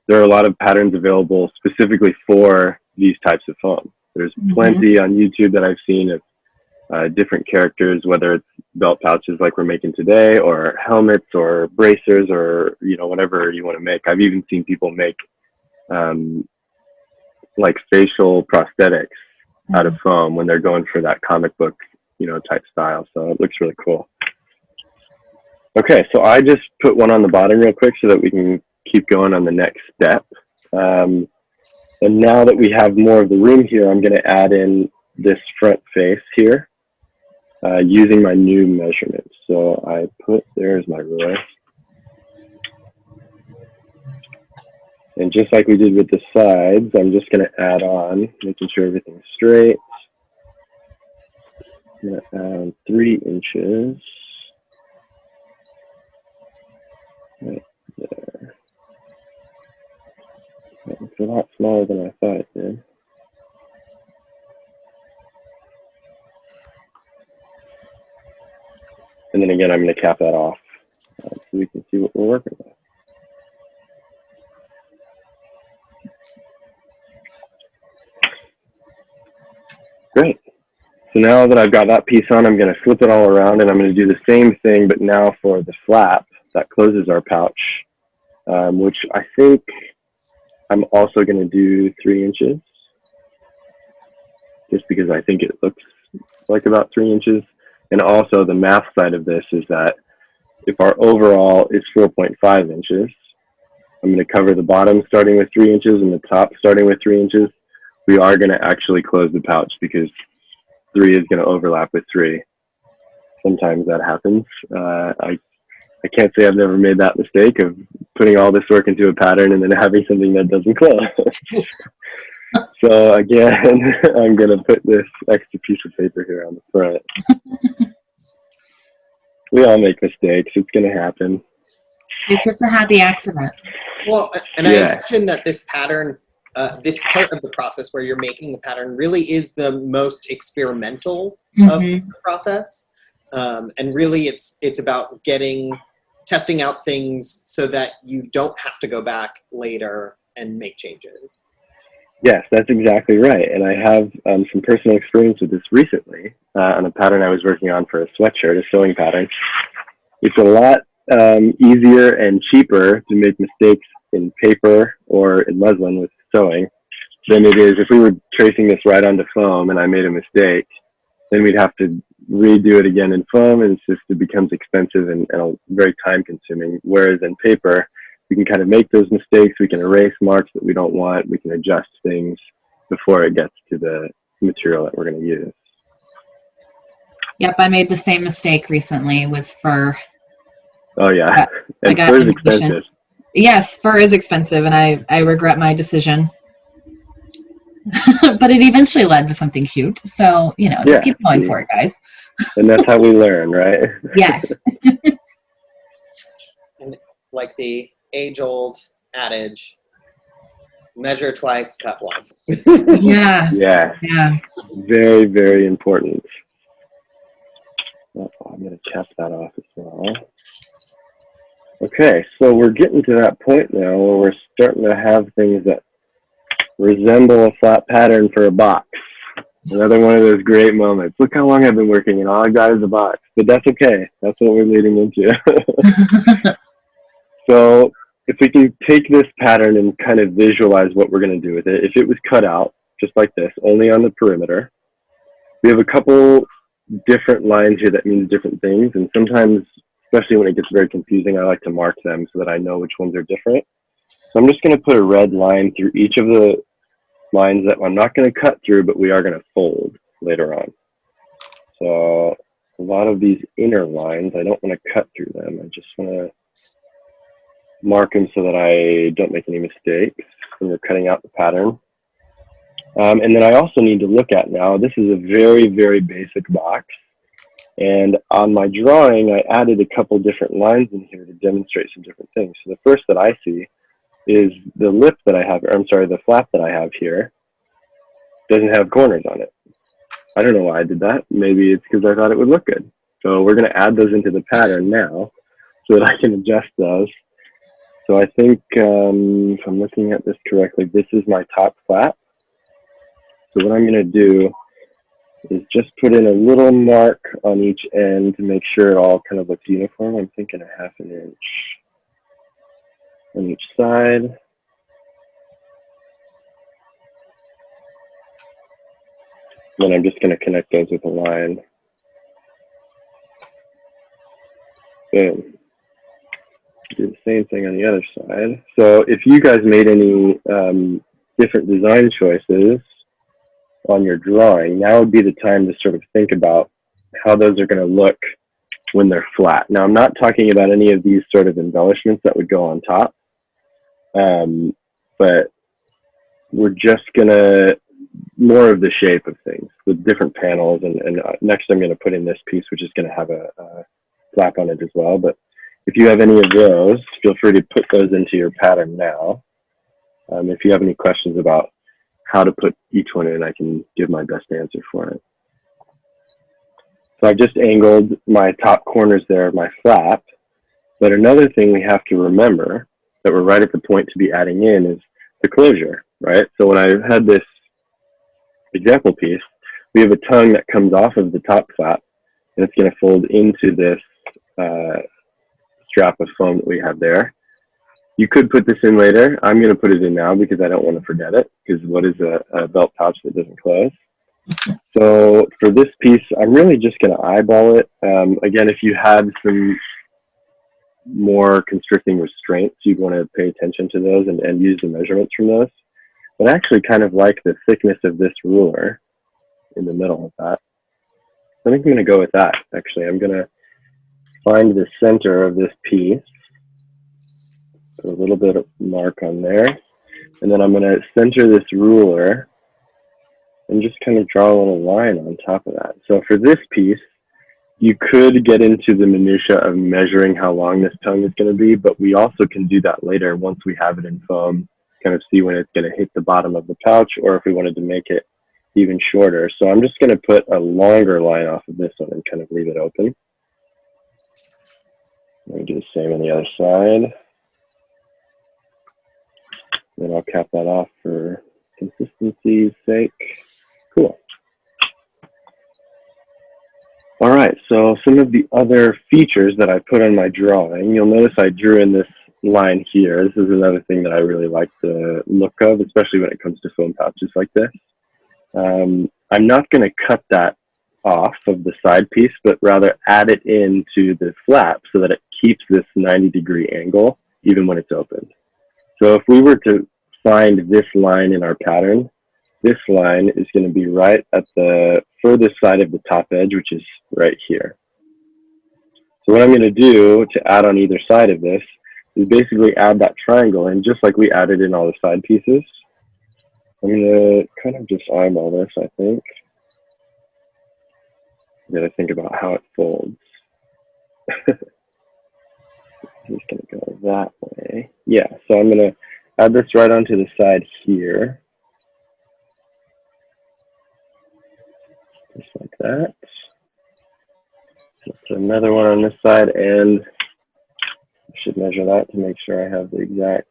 there are a lot of patterns available specifically for these types of foam. There's plenty on YouTube that I've seen of different characters, whether it's belt pouches like we're making today, or helmets, or bracers, or whatever you want to make. I've even seen people make like facial prosthetics out of foam when they're going for that comic book type style. So it looks really cool. Okay, so I just put one on the bottom real quick so that we can keep going on the next step. And now that we have more of the room here, I'm going to add in this front face here using my new measurements. So there's my ruler. And just like we did with the sides, I'm just going to add on, making sure everything's straight. I'm going to add 3 inches. Right there. It's a lot smaller than I thought it did. And then again, I'm going to cap that off so we can see what we're working with. Great. So now that I've got that piece on, I'm going to flip it all around, and I'm going to do the same thing, but now for the flap that closes our pouch, which I think I'm also going to do 3 inches, just because I think it looks like about 3 inches. And also the math side of this is that if our overall is 4.5 inches, I'm going to cover the bottom starting with 3 inches and the top starting with 3 inches. We are going to actually close the pouch because 3 is going to overlap with 3. Sometimes that happens. I can't say I've never made that mistake of putting all this work into a pattern and then having something that doesn't close. So again, I'm going to put this extra piece of paper here on the front. We all make mistakes. It's going to happen. It's just a happy accident. Well, and I imagine that this pattern, this part of the process where you're making the pattern really is the most experimental of the process. And really it's about testing out things so that you don't have to go back later and make changes. Yes, that's exactly right. And I have some personal experience with this recently on a pattern I was working on for a sweatshirt, a sewing pattern. It's a lot easier and cheaper to make mistakes in paper or in muslin with sewing than it is if we were tracing this right onto foam and I made a mistake. Then we'd have to redo it again in foam, and it becomes expensive and very time consuming. Whereas in paper, we can kind of make those mistakes. We can erase marks that we don't want. We can adjust things before it gets to the material that we're going to use. Yep, I made the same mistake recently with fur. Oh yeah, and fur is expensive. Yes, fur is expensive, and I regret my decision. But it eventually led to something cute. So, just keep going for it, guys. And that's how we learn, right? Yes. And like the age-old adage, Measure twice, cut once. Yeah. Yeah, Yeah. very, very important. Oh, I'm going to cap that off as well. Okay, so we're getting to that point now where we're starting to have things that resemble a flat pattern for a box. Another one of those great moments. Look how long I've been working and all I got is a box. But that's okay. That's what we're leading into. So if we can take this pattern and kind of visualize what we're going to do with it, if it was cut out, just like this, only on the perimeter, we have a couple different lines here that means different things. And sometimes, especially when it gets very confusing, I like to mark them so that I know which ones are different. So I'm just going to put a red line through each of the lines that I'm not going to cut through, but we are going to fold later on. So a lot of these inner lines, I don't want to cut through them. I just want to mark them so that I don't make any mistakes when we're cutting out the pattern. And then I also need to look at now, this is a very, very basic box. And on my drawing, I added a couple different lines in here to demonstrate some different things. So the first that I see is the lip that I have, or I'm sorry, the flap that I have here doesn't have corners on it. I don't know why I did that. Maybe it's because I thought it would look good. So we're going to add those into the pattern now so that I can adjust those. So I think, if I'm looking at this correctly, this is my top flap. So what I'm going to do is just put in a little mark on each end to make sure it all kind of looks uniform. I'm thinking a 1/2 inch on each side. Then I'm just going to connect those with a line. Boom. Do the same thing on the other side. So if you guys made any different design choices on your drawing, now would be the time to sort of think about how those are going to look when they're flat. Now, I'm not talking about any of these sort of embellishments that would go on top, but we're just going to more of the shape of things with different panels. And next I'm going to put in this piece, which is going to have a flap on it as well. But if you have any of those, feel free to put those into your pattern now. If you have any questions about how to put each one in, I can give my best answer for it. So I've just angled my top corners there of my flap. But another thing we have to remember that we're right at the point to be adding in is the closure, right? So when I had this example piece, we have a tongue that comes off of the top flap, and it's going to fold into this strap of foam that we have there. You could put this in later. I'm going to put it in now because I don't want to forget it, because what is a belt pouch that doesn't close? So for this piece, I'm really just going to eyeball it. Again, if you had some more constricting restraints, you'd want to pay attention to those and use the measurements from those. But I actually kind of like the thickness of this ruler in the middle of that. I think I'm going to go with that, actually. I'm going to find the center of this piece, put a little bit of mark on there, and then I'm going to center this ruler and just kind of draw a little line on top of that. So for this piece, you could get into the minutia of measuring how long this tongue is going to be, but we also can do that later once we have it in foam, kind of see when it's going to hit the bottom of the pouch, or if we wanted to make it even shorter. So I'm just going to put a longer line off of this one and kind of leave it open. Let me do the same on the other side. Then I'll cap that off for consistency's sake. Cool. All right, so some of the other features that I put on my drawing, you'll notice I drew in this line here. This is another thing that I really like the look of, especially when it comes to foam pouches like this. I'm not going to cut that off of the side piece, but rather add it into the flap so that it keeps this 90-degree angle even when it's opened. So if we were to find this line in our pattern, this line is going to be right at the furthest side of the top edge, which is right here. So what I'm going to do to add on either side of this is basically add that triangle in, just like we added in all the side pieces. I'm going to kind of just eyeball this, I think. I'm going to think about how it folds. I'm just going to go that way. Yeah, so I'm going to add this right onto the side here. Just like that. Let's put another one on this side, and I should measure that to make sure I have the exact.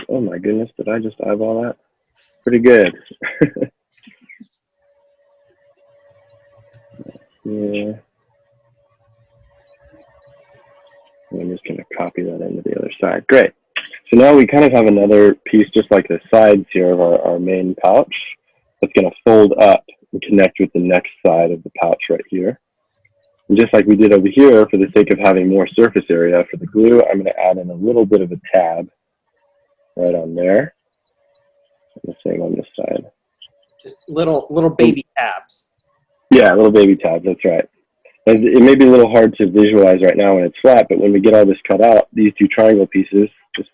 Oh my goodness, did I just eyeball that? Pretty good. Yeah. I'm just going to copy that into the other side. Great. So now we kind of have another piece just like the sides here of our main pouch that's going to fold up and connect with the next side of the pouch right here. And just like we did over here, for the sake of having more surface area for the glue, I'm going to add in a little bit of a tab right on there. And the same on this side. Just little baby tabs. Yeah, little baby tabs, that's right. And it may be a little hard to visualize right now when it's flat, but when we get all this cut out, these two triangle pieces, just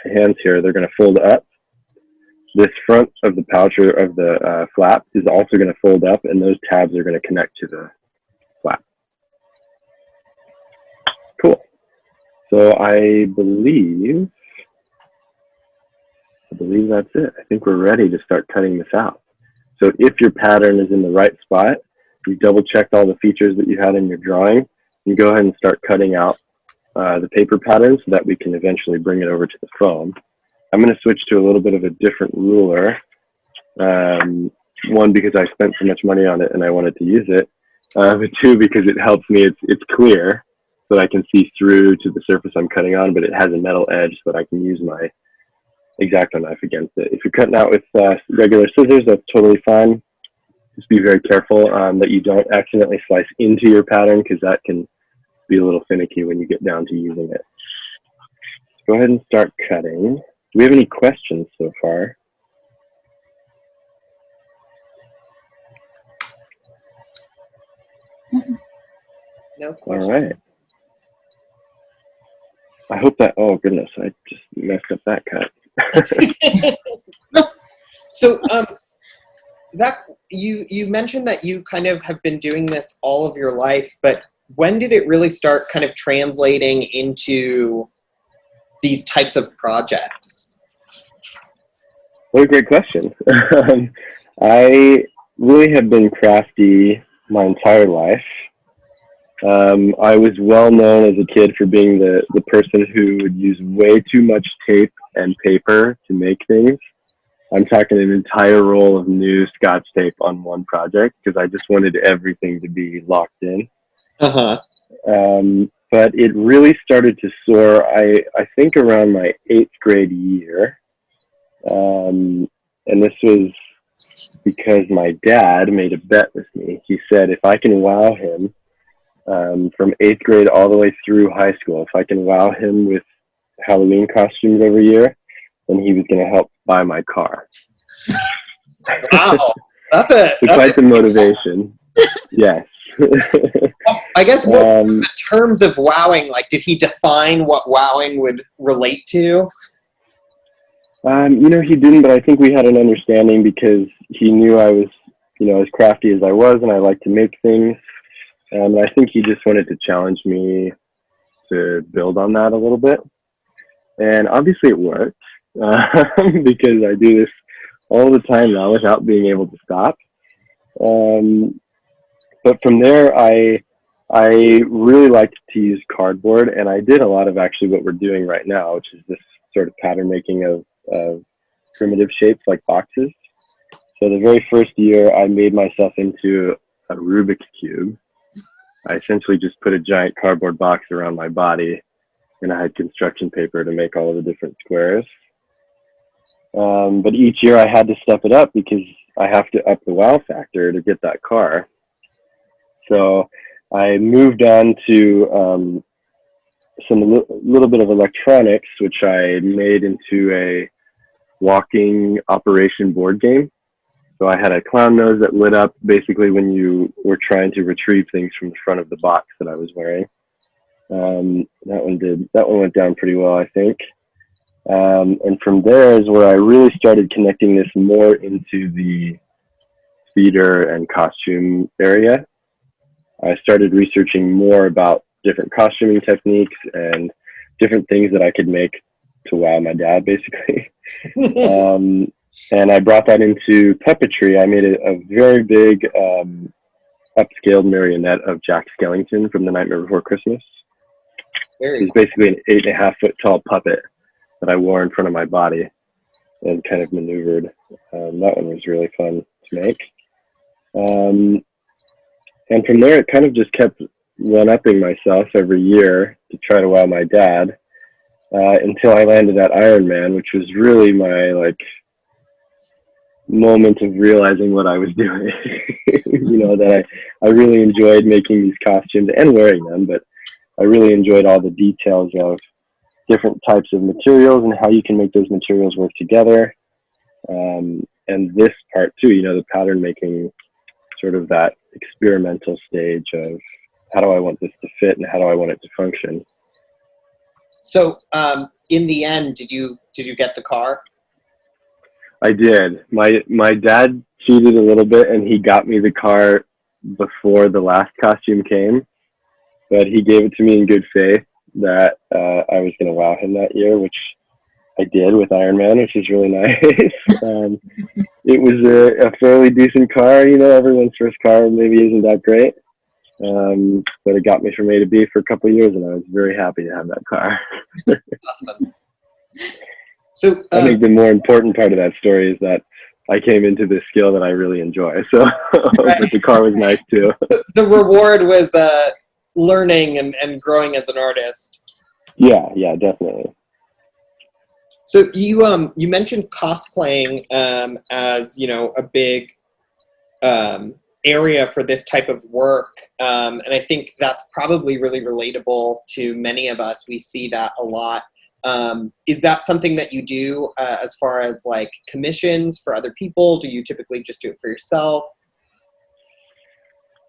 my hands here, they're going to fold up. This front of the pouch or of the flap is also going to fold up, and those tabs are going to connect to the flap. Cool. So I believe that's it. I think we're ready to start cutting this out. So if your pattern is in the right spot, you double checked all the features that you had in your drawing, you go ahead and start cutting out the paper pattern so that we can eventually bring it over to the foam. I'm going to switch to a little bit of a different ruler. One, because I spent so much money on it and I wanted to use it. But two, because it helps me, it's clear so that I can see through to the surface I'm cutting on, but it has a metal edge so that I can use my X-Acto knife against it. If you're cutting out with regular scissors, that's totally fine. Just be very careful that you don't accidentally slice into your pattern, because that can be a little finicky when you get down to using it. Go ahead and start cutting. Do we have any questions so far? No questions. All right. I hope that, oh goodness, I just messed up that cut. So, Zach, you mentioned that you kind of have been doing this all of your life, but when did it really start kind of translating into these types of projects? What a great question. I really have been crafty my entire life. I was well known as a kid for being the person who would use way too much tape and paper to make things. I'm talking an entire roll of new Scotch tape on one project because I just wanted everything to be locked in. Uh-huh. But it really started to soar, I think, around my 8th grade year. And this was because my dad made a bet with me. He said, if I can wow him from 8th grade all the way through high school, if I can wow him with Halloween costumes every year, then he was going to help buy my car. Wow. That's quite the motivation. Yes. I guess what in terms of wowing, like, did he define what wowing would relate to? He didn't, but I think we had an understanding because he knew I was, as crafty as I was, and I like to make things. And I think he just wanted to challenge me to build on that a little bit. And obviously it worked because I do this all the time now without being able to stop. But from there, I really liked to use cardboard, and I did a lot of actually what we're doing right now, which is this sort of pattern making of primitive shapes like boxes. So the very first year, I made myself into a Rubik's Cube. I essentially just put a giant cardboard box around my body, and I had construction paper to make all of the different squares. But each year I had to step it up because I have to up the wow factor to get that car. So I moved on to some little bit of electronics, which I made into a walking operation board game. So I had a clown nose that lit up basically when you were trying to retrieve things from the front of the box that I was wearing. That one went down pretty well, I think. And from there is where I really started connecting this more into the theater and costume area. I started researching more about different costuming techniques and different things that I could make to wow my dad, basically. And I brought that into puppetry. I made a very big upscaled marionette of Jack Skellington from The Nightmare Before Christmas. He's basically an 8.5 foot tall puppet that I wore in front of my body and kind of maneuvered. That one was really fun to make. And from there, it kind of just kept one-upping myself every year to try to wow my dad until I landed at Iron Man, which was really my moment of realizing what I was doing. That I really enjoyed making these costumes and wearing them, but I really enjoyed all the details of different types of materials and how you can make those materials work together. And this part too, the pattern making, sort of that experimental stage of how do I want this to fit and how do I want it to function. So in the end, did you get the car? I did. My dad cheated a little bit and he got me the car before the last costume came, but he gave it to me in good faith that I was going to wow him that year, which I did with Iron Man, which is really nice. It was a fairly decent car. Everyone's first car maybe isn't that great, but it got me from A to B for a couple of years, and I was very happy to have that car. Awesome. So I think the more important part of that story is that I came into this skill that I really enjoy. So, right. But the car was nice too. The reward was learning and growing as an artist. Yeah, definitely. So you mentioned cosplaying as a big area for this type of work, and I think that's probably really relatable to many of us. We see that a lot. Is that something that you do as far as commissions for other people? Do you typically just do it for yourself?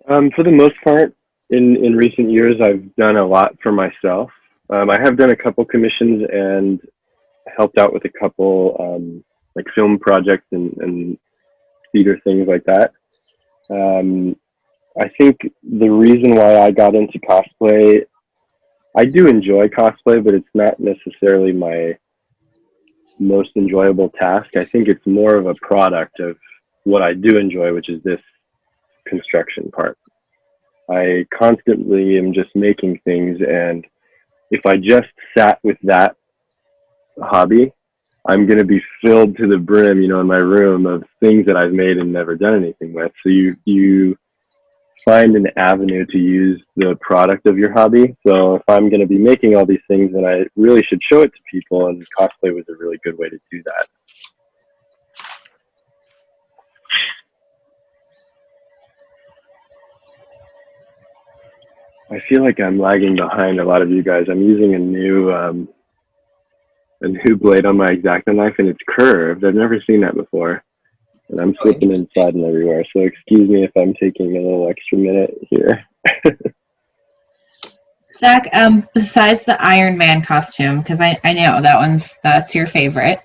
For the most part, in recent years, I've done a lot for myself. I have done a couple commissions and helped out with a couple film projects and theater things like that. I think the reason why I got into cosplay, I do enjoy cosplay, but it's not necessarily my most enjoyable task. I think it's more of a product of what I do enjoy, which is this construction part. I constantly am just making things, and if I just sat with that hobby, I'm going to be filled to the brim, in my room of things that I've made and never done anything with. So you find an avenue to use the product of your hobby. So if I'm going to be making all these things, then I really should show it to people, and cosplay was a really good way to do that. I feel like I'm lagging behind a lot of you guys. I'm using a new blade on my X-Acto knife, and it's curved. I've never seen that before. And I'm slipping inside and everywhere. So excuse me if I'm taking a little extra minute here. Zach, besides the Iron Man costume, because I know that's your favorite.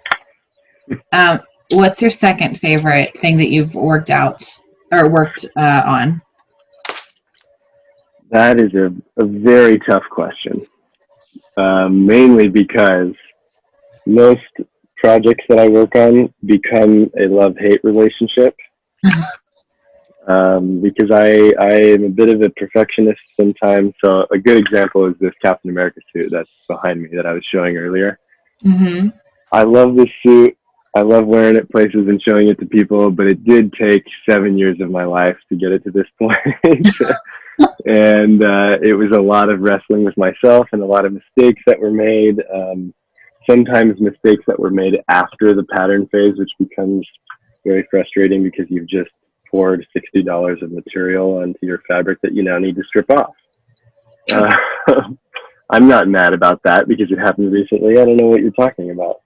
What's your second favorite thing that you've worked on? That is a very tough question. Mainly because most projects that I work on become a love-hate relationship. Because I am a bit of a perfectionist sometimes. So a good example is this Captain America suit that's behind me that I was showing earlier. Mm-hmm. I love this suit. I love wearing it places and showing it to people, but it did take 7 years of my life to get it to this point. And it was a lot of wrestling with myself and a lot of mistakes that were made. Sometimes mistakes that were made after the pattern phase, which becomes very frustrating because you've just poured $60 of material onto your fabric that you now need to strip off. I'm not mad about that because it happened recently. I don't know what you're talking about.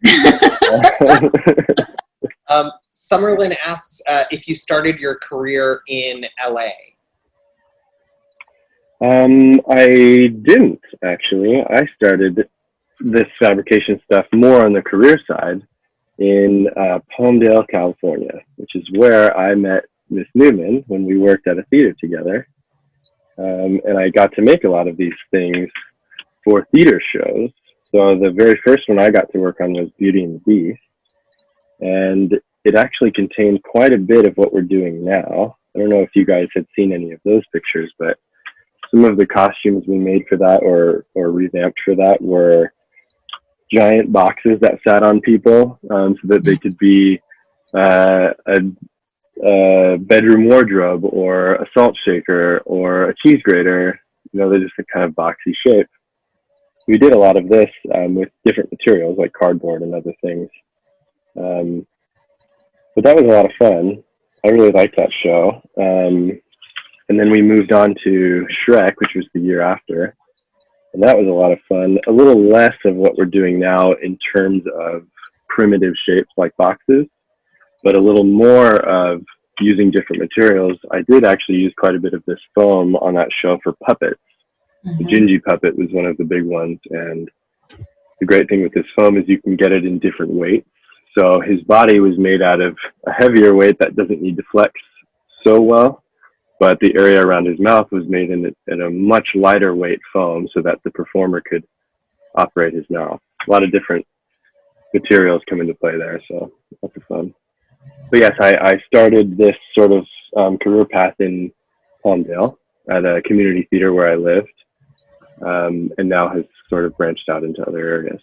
Summerlin asks if you started your career in LA. I didn't, actually. I started this fabrication stuff more on the career side in Palmdale, California, which is where I met Miss Newman when we worked at a theater together. And I got to make a lot of these things for theater shows. So the very first one I got to work on was Beauty and the Beast, and it actually contained quite a bit of what we're doing now. I don't know if you guys had seen any of those pictures, but some of the costumes we made for that or revamped for that were giant boxes that sat on people, so that they could be a bedroom wardrobe or a salt shaker or a cheese grater. They're just a kind of boxy shape. We did a lot of this with different materials like cardboard and other things. But that was a lot of fun. I really liked that show. And then we moved on to Shrek, which was the year after. And that was a lot of fun. A little less of what we're doing now in terms of primitive shapes like boxes, but a little more of using different materials. I did actually use quite a bit of this foam on that show for puppets. The Gingy puppet was one of the big ones. And the great thing with this foam is you can get it in different weights. So his body was made out of a heavier weight that doesn't need to flex so well, but the area around his mouth was made in a much lighter weight foam so that the performer could operate his mouth. A lot of different materials come into play there, so lots of fun. But yes, I started this sort of career path in Palmdale at a community theater where I lived, and now has sort of branched out into other areas.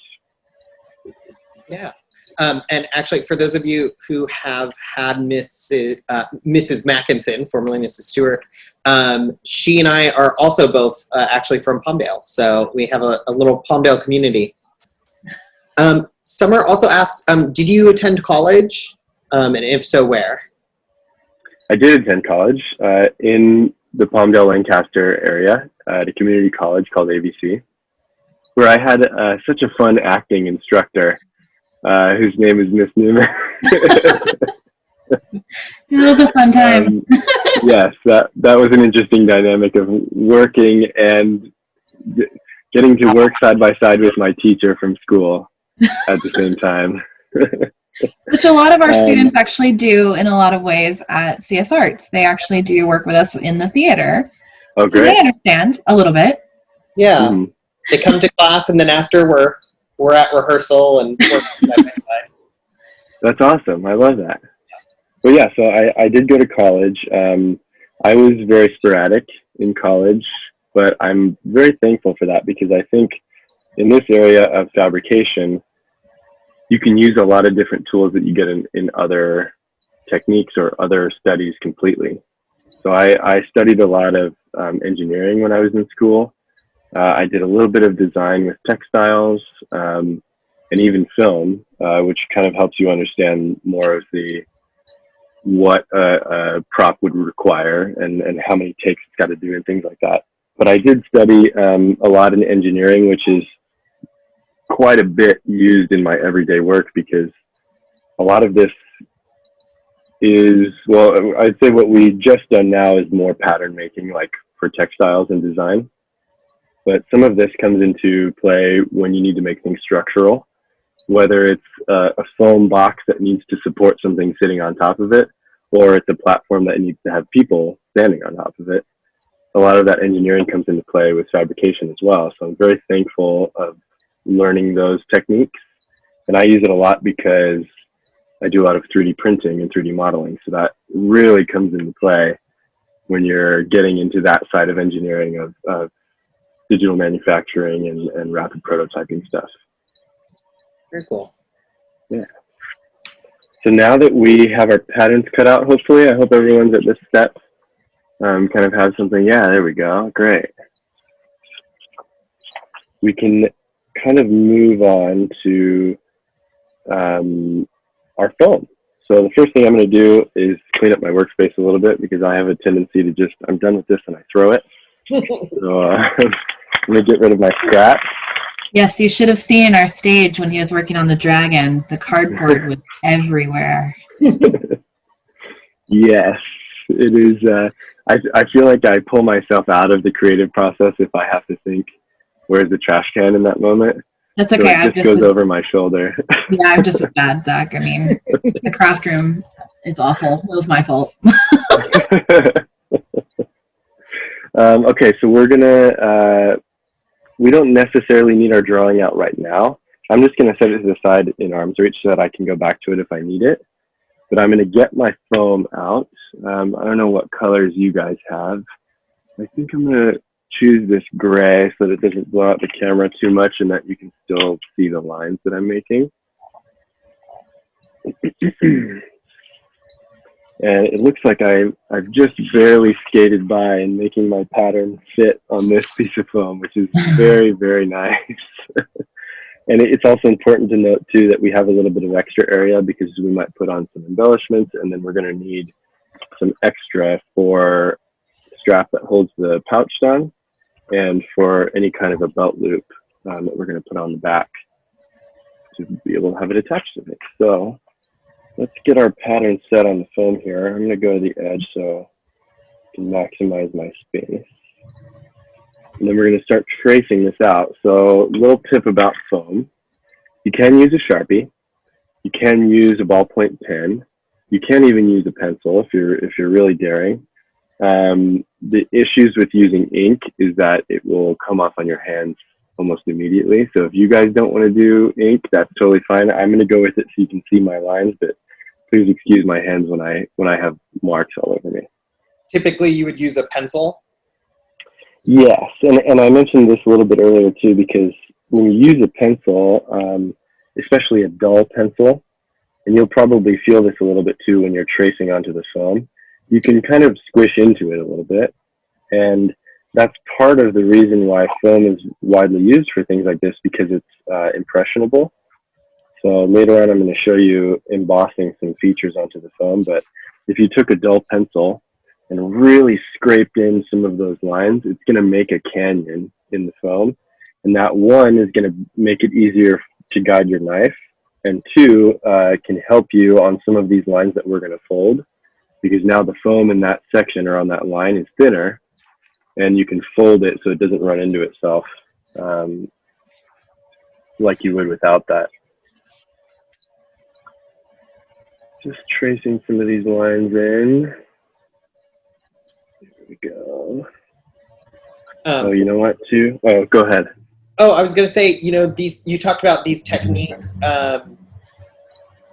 Yeah. And actually, for those of you who have had Mrs. Mackinson, formerly Mrs. Stewart, she and I are also both actually from Palmdale. So we have a little Palmdale community. Summer also asked, did you attend college? And if so, where? I did attend college in the Palmdale Lancaster area at a community college called ABC, where I had such a fun acting instructor whose name is Miss Newman. It was a fun time. Yes, that was an interesting dynamic of working and getting to work side by side with my teacher from school at the same time. Which a lot of our students actually do in a lot of ways at CS Arts. They actually do work with us in the theater. Oh, so great. They understand a little bit. Yeah. Mm-hmm. They come to class and then after we're at rehearsal and work side by side. That's awesome. I love that. Well, yeah, so I did go to college. I was very sporadic in college, but I'm very thankful for that because I think in this area of fabrication, you can use a lot of different tools that you get in other techniques or other studies completely. So I studied a lot of engineering when I was in school. I did a little bit of design with textiles and even film, which kind of helps you understand more of what a prop would require and how many takes it's got to do and things like that. But I did study a lot in engineering, which is quite a bit used in my everyday work because a lot of this is, well, I'd say what we just done now is more pattern making, like for textiles and design. But some of this comes into play when you need to make things structural, whether it's a foam box that needs to support something sitting on top of it, or it's a platform that needs to have people standing on top of it. A lot of that engineering comes into play with fabrication as well. So I'm very thankful of learning those techniques. And I use it a lot because I do a lot of 3D printing and 3D modeling. So that really comes into play when you're getting into that side of engineering of digital manufacturing and rapid prototyping stuff. Very cool. Yeah. So now that we have our patterns cut out, hopefully, I hope everyone's at this step kind of have something. Yeah, there we go. Great. We can kind of move on to our foam. So the first thing I'm going to do is clean up my workspace a little bit because I have a tendency to just, I'm done with this and I throw it. So I'm going to get rid of my scrap. Yes, you should have seen our stage when he was working on the dragon. The cardboard was everywhere. Yes, it is. I feel like I pull myself out of the creative process if I have to think, where's the trash can in that moment? That's okay. So it just goes over my shoulder. Yeah, I'm just as bad, Zach. I mean, the craft room, it's awful. It was my fault. Okay, so we're going to we don't necessarily need our drawing out right now. I'm just going to set it to the side in arm's reach so that I can go back to it if I need it. But I'm going to get my foam out. I don't know what colors you guys have. I think I'm going to choose this gray so that it doesn't blow out the camera too much and that you can still see the lines that I'm making. And it looks like I've just barely skated by and making my pattern fit on this piece of foam, which is very, very nice. And it's also important to note too that we have a little bit of extra area because we might put on some embellishments, and then we're going to need some extra for the strap that holds the pouch down and for any kind of a belt loop that we're going to put on the back to be able to have it attached to it. So let's get our pattern set on the foam here. I'm going to go to the edge so I can maximize my space. And then we're going to start tracing this out. So a little tip about foam. You can use a Sharpie. You can use a ballpoint pen. You can even use a pencil if you're really daring. The issues with using ink is that it will come off on your hands almost immediately. So if you guys don't want to do ink, that's totally fine. I'm going to go with it so you can see my lines, but please excuse my hands when I have marks all over me. Typically, you would use a pencil? Yes, and I mentioned this a little bit earlier too, because when you use a pencil, especially a dull pencil, and you'll probably feel this a little bit too when you're tracing onto the foam, you can kind of squish into it a little bit. And that's part of the reason why foam is widely used for things like this, because it's impressionable. So later on, I'm going to show you embossing some features onto the foam. But if you took a dull pencil and really scraped in some of those lines, it's going to make a canyon in the foam. And that one is going to make it easier to guide your knife. And two, can help you on some of these lines that we're going to fold, because now the foam in that section or on that line is thinner, and you can fold it so it doesn't run into itself like you would without that. Just tracing some of these lines in. There we go. Oh, you know what, too? Oh, go ahead. Oh, I was going to say, you talked about these techniques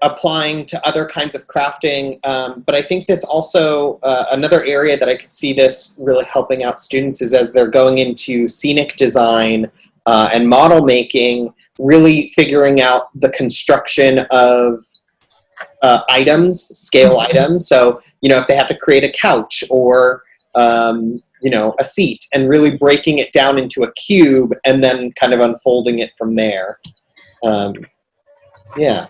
applying to other kinds of crafting, but I think this also, another area that I could see this really helping out students is as they're going into scenic design and model making, really figuring out the construction of items, scale items. So, if they have to create a couch or, a seat, and really breaking it down into a cube and then kind of unfolding it from there. Yeah.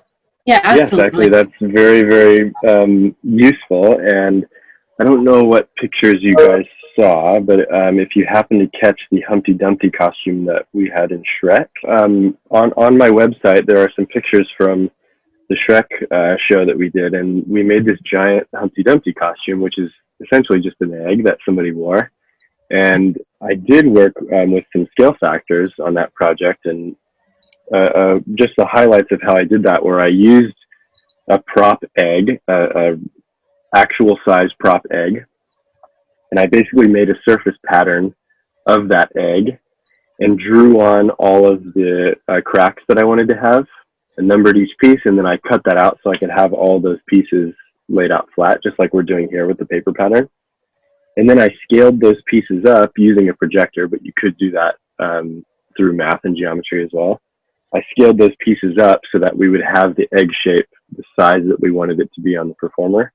Yeah, absolutely. Yes, actually, that's very, very useful. And I don't know what pictures you guys saw, but if you happen to catch the Humpty Dumpty costume that we had in Shrek, on my website, there are some pictures from the Shrek show that we did, and we made this giant Humpty Dumpty costume, which is essentially just an egg that somebody wore. And I did work with some scale factors on that project, and just the highlights of how I did that, where I used a prop egg, a actual size prop egg, and I basically made a surface pattern of that egg and drew on all of the cracks that I wanted to have, and numbered each piece, and then I cut that out so I could have all those pieces laid out flat, just like we're doing here with the paper pattern. And then I scaled those pieces up using a projector, but you could do that through math and geometry as well. I scaled those pieces up so that we would have the egg shape, the size that we wanted it to be on the performer.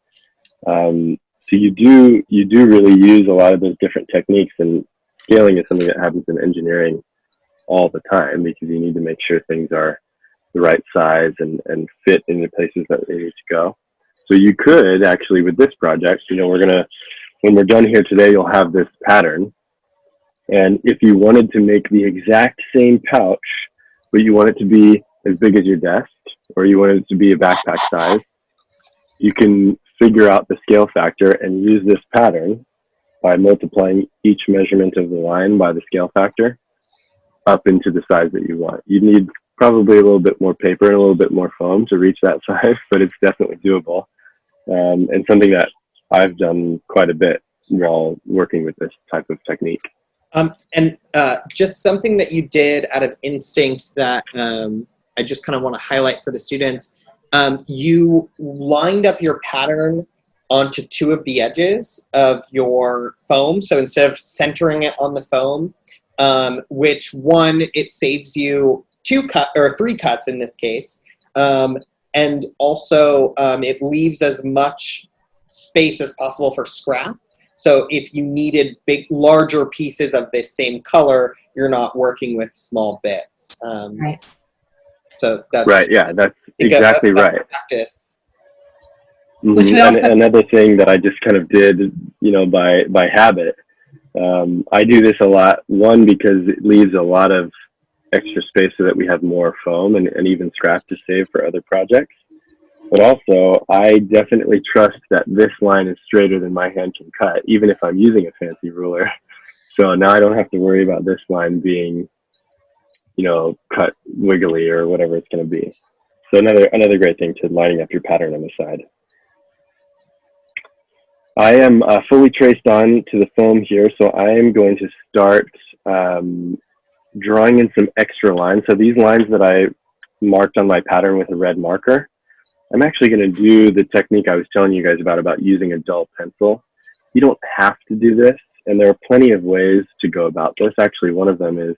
So you do really use a lot of those different techniques, and scaling is something that happens in engineering all the time, because you need to make sure things are the right size and fit in the places that they need to go. So you could actually, with this project, when we're done here today, you'll have this pattern. And if you wanted to make the exact same pouch, but you want it to be as big as your desk, or you want it to be a backpack size, you can figure out the scale factor and use this pattern by multiplying each measurement of the line by the scale factor up into the size that you want. You need probably a little bit more paper and a little bit more foam to reach that size, but it's definitely doable. And something that I've done quite a bit while working with this type of technique. And just something that you did out of instinct that I just kind of want to highlight for the students. You lined up your pattern onto two of the edges of your foam. So instead of centering it on the foam, which one, it saves you three cuts in this case. And also it leaves as much space as possible for scrap. So if you needed larger pieces of this same color, you're not working with small bits. Right. So that's right. Yeah, that's exactly right. Practice. Which we and another thing that I just kind of did, by habit. I do this a lot. One, because it leaves a lot of extra space so that we have more foam and even scrap to save for other projects. But also, I definitely trust that this line is straighter than my hand can cut, even if I'm using a fancy ruler. So now I don't have to worry about this line being, cut wiggly or whatever it's going to be. So another great thing to lining up your pattern on the side. I am fully traced on to the foam here, so I am going to start drawing in some extra lines. So these lines that I marked on my pattern with a red marker, I'm actually going to do the technique I was telling you guys about using a dull pencil. You don't have to do this, and there are plenty of ways to go about this. Actually, one of them is,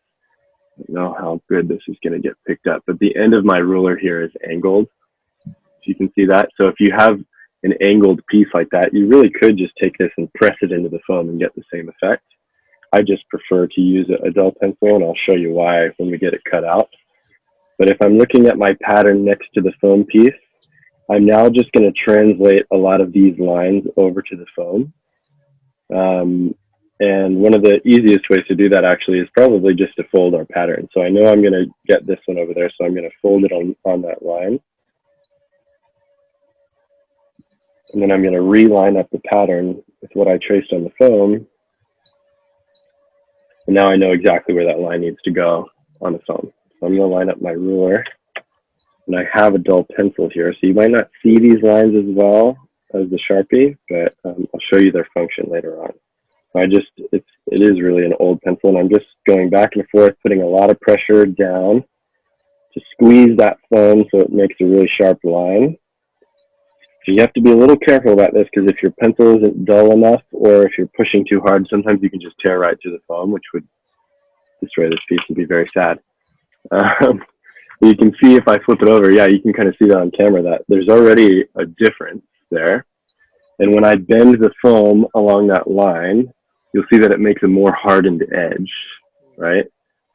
I don't know how good this is going to get picked up, but the end of my ruler here is angled. So you can see that. So if you have an angled piece like that, you really could just take this and press it into the foam and get the same effect. I just prefer to use a dull pencil, and I'll show you why when we get it cut out. But if I'm looking at my pattern next to the foam piece, I'm now just going to translate a lot of these lines over to the foam. And one of the easiest ways to do that actually is probably just to fold our pattern. So I know I'm going to get this one over there, so I'm going to fold it on that line. And then I'm going to reline up the pattern with what I traced on the foam. And now I know exactly where that line needs to go on the foam. So I'm going to line up my ruler. And I have a dull pencil here, so you might not see these lines as well as the Sharpie, but I'll show you their function later on. It is really an old pencil, and I'm just going back and forth, putting a lot of pressure down to squeeze that foam so it makes a really sharp line. So you have to be a little careful about this, because if your pencil isn't dull enough, or if you're pushing too hard, sometimes you can just tear right through the foam, which would destroy this piece and be very sad. You can see if I flip it over, yeah, you can kind of see that on camera, that there's already a difference there. And when I bend the foam along that line, you'll see that it makes a more hardened edge, right?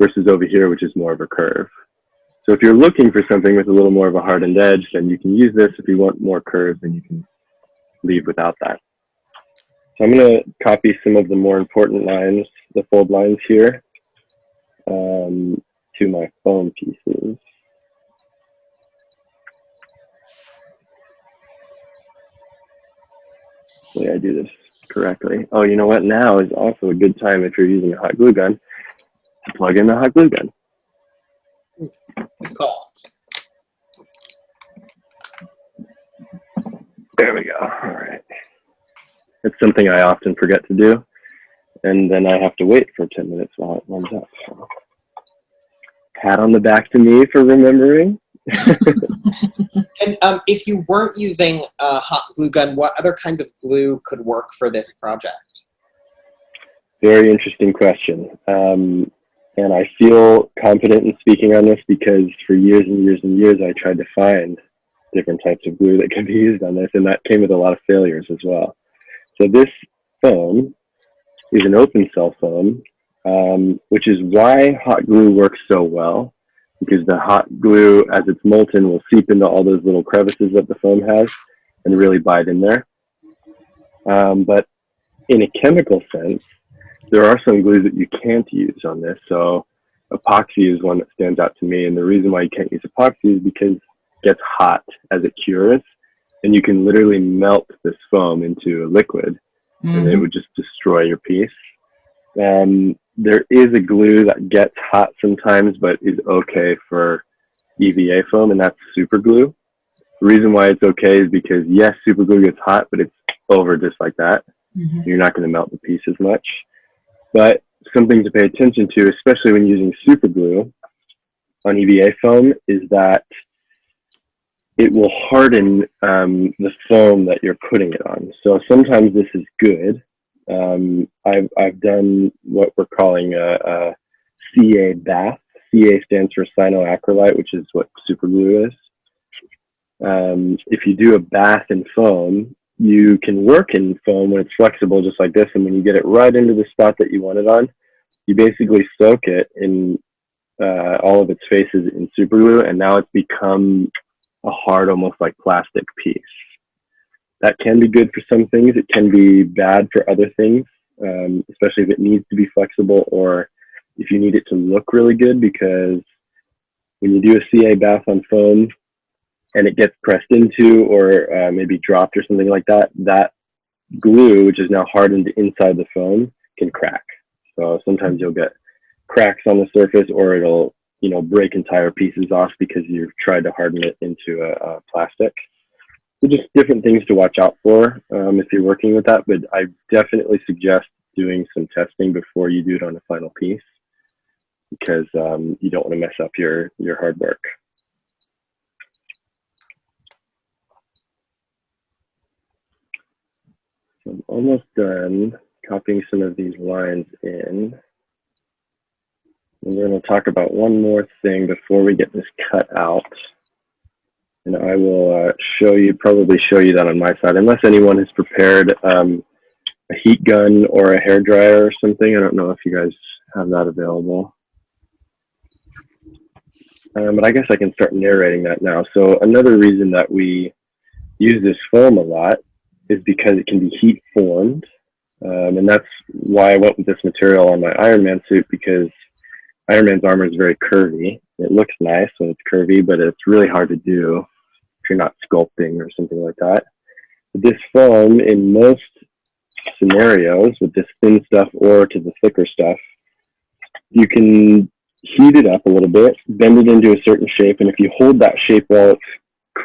Versus over here, which is more of a curve. So if you're looking for something with a little more of a hardened edge, then you can use this. If you want more curves, then you can leave without that. So I'm going to copy some of the more important lines, the fold lines here, to my foam pieces. Hopefully I do this correctly. Oh, you know what? Now is also a good time, if you're using a hot glue gun, to plug in the hot glue gun. Cool. There we go. All right. It's something I often forget to do, and then I have to wait for 10 minutes while it warms up. So, pat on the back to me for remembering. And if you weren't using a hot glue gun, what other kinds of glue could work for this project? Very interesting question. And I feel confident in speaking on this because for years and years and years, I tried to find different types of glue that could be used on this, and that came with a lot of failures as well. So this foam is an open cell foam, which is why hot glue works so well, because the hot glue, as it's molten, will seep into all those little crevices that the foam has and really bite in there. But in a chemical sense, there are some glues that you can't use on this. So epoxy is one that stands out to me. And the reason why you can't use epoxy is because it gets hot as it cures. And you can literally melt this foam into a liquid, and it would just destroy your piece. There is a glue that gets hot sometimes, but is okay for EVA foam, and that's super glue. The reason why it's okay is because, yes, super glue gets hot, but it's over just like that. You're not going to melt the piece as much. But something to pay attention to, especially when using super glue on EVA foam, is that it will harden the foam that you're putting it on. So sometimes this is good. I've done what we're calling a CA bath. CA stands for cyanoacrylate, which is what super glue is. If you do a bath in foam, you can work in foam when it's flexible, just like this, and when you get it right into the spot that you want it on, you basically soak it in all of its faces in super glue, and now it's become a hard, almost like plastic piece. That can be good for some things. It can be bad for other things, especially if it needs to be flexible or if you need it to look really good, because when you do a CA bath on foam and it gets pressed into or maybe dropped or something like that, that glue, which is now hardened inside the foam, can crack. So sometimes you'll get cracks on the surface, or it'll, you know, break entire pieces off because you've tried to harden it into a plastic. So just different things to watch out for if you're working with that, but I definitely suggest doing some testing before you do it on a final piece, because you don't want to mess up your hard work. So I'm almost done copying some of these lines in. And we're going to talk about one more thing before we get this cut out. And I will probably show you that on my side, unless anyone has prepared a heat gun or a hair dryer or something. I don't know if you guys have that available. But I guess I can start narrating that now. So another reason that we use this foam a lot is because it can be heat formed. And that's why I went with this material on my Iron Man suit, because Iron Man's armor is very curvy. It looks nice when it's curvy, but it's really hard to do if you're not sculpting or something like that. But this foam, in most scenarios, with this thin stuff or to the thicker stuff, you can heat it up a little bit, bend it into a certain shape, and if you hold that shape while it's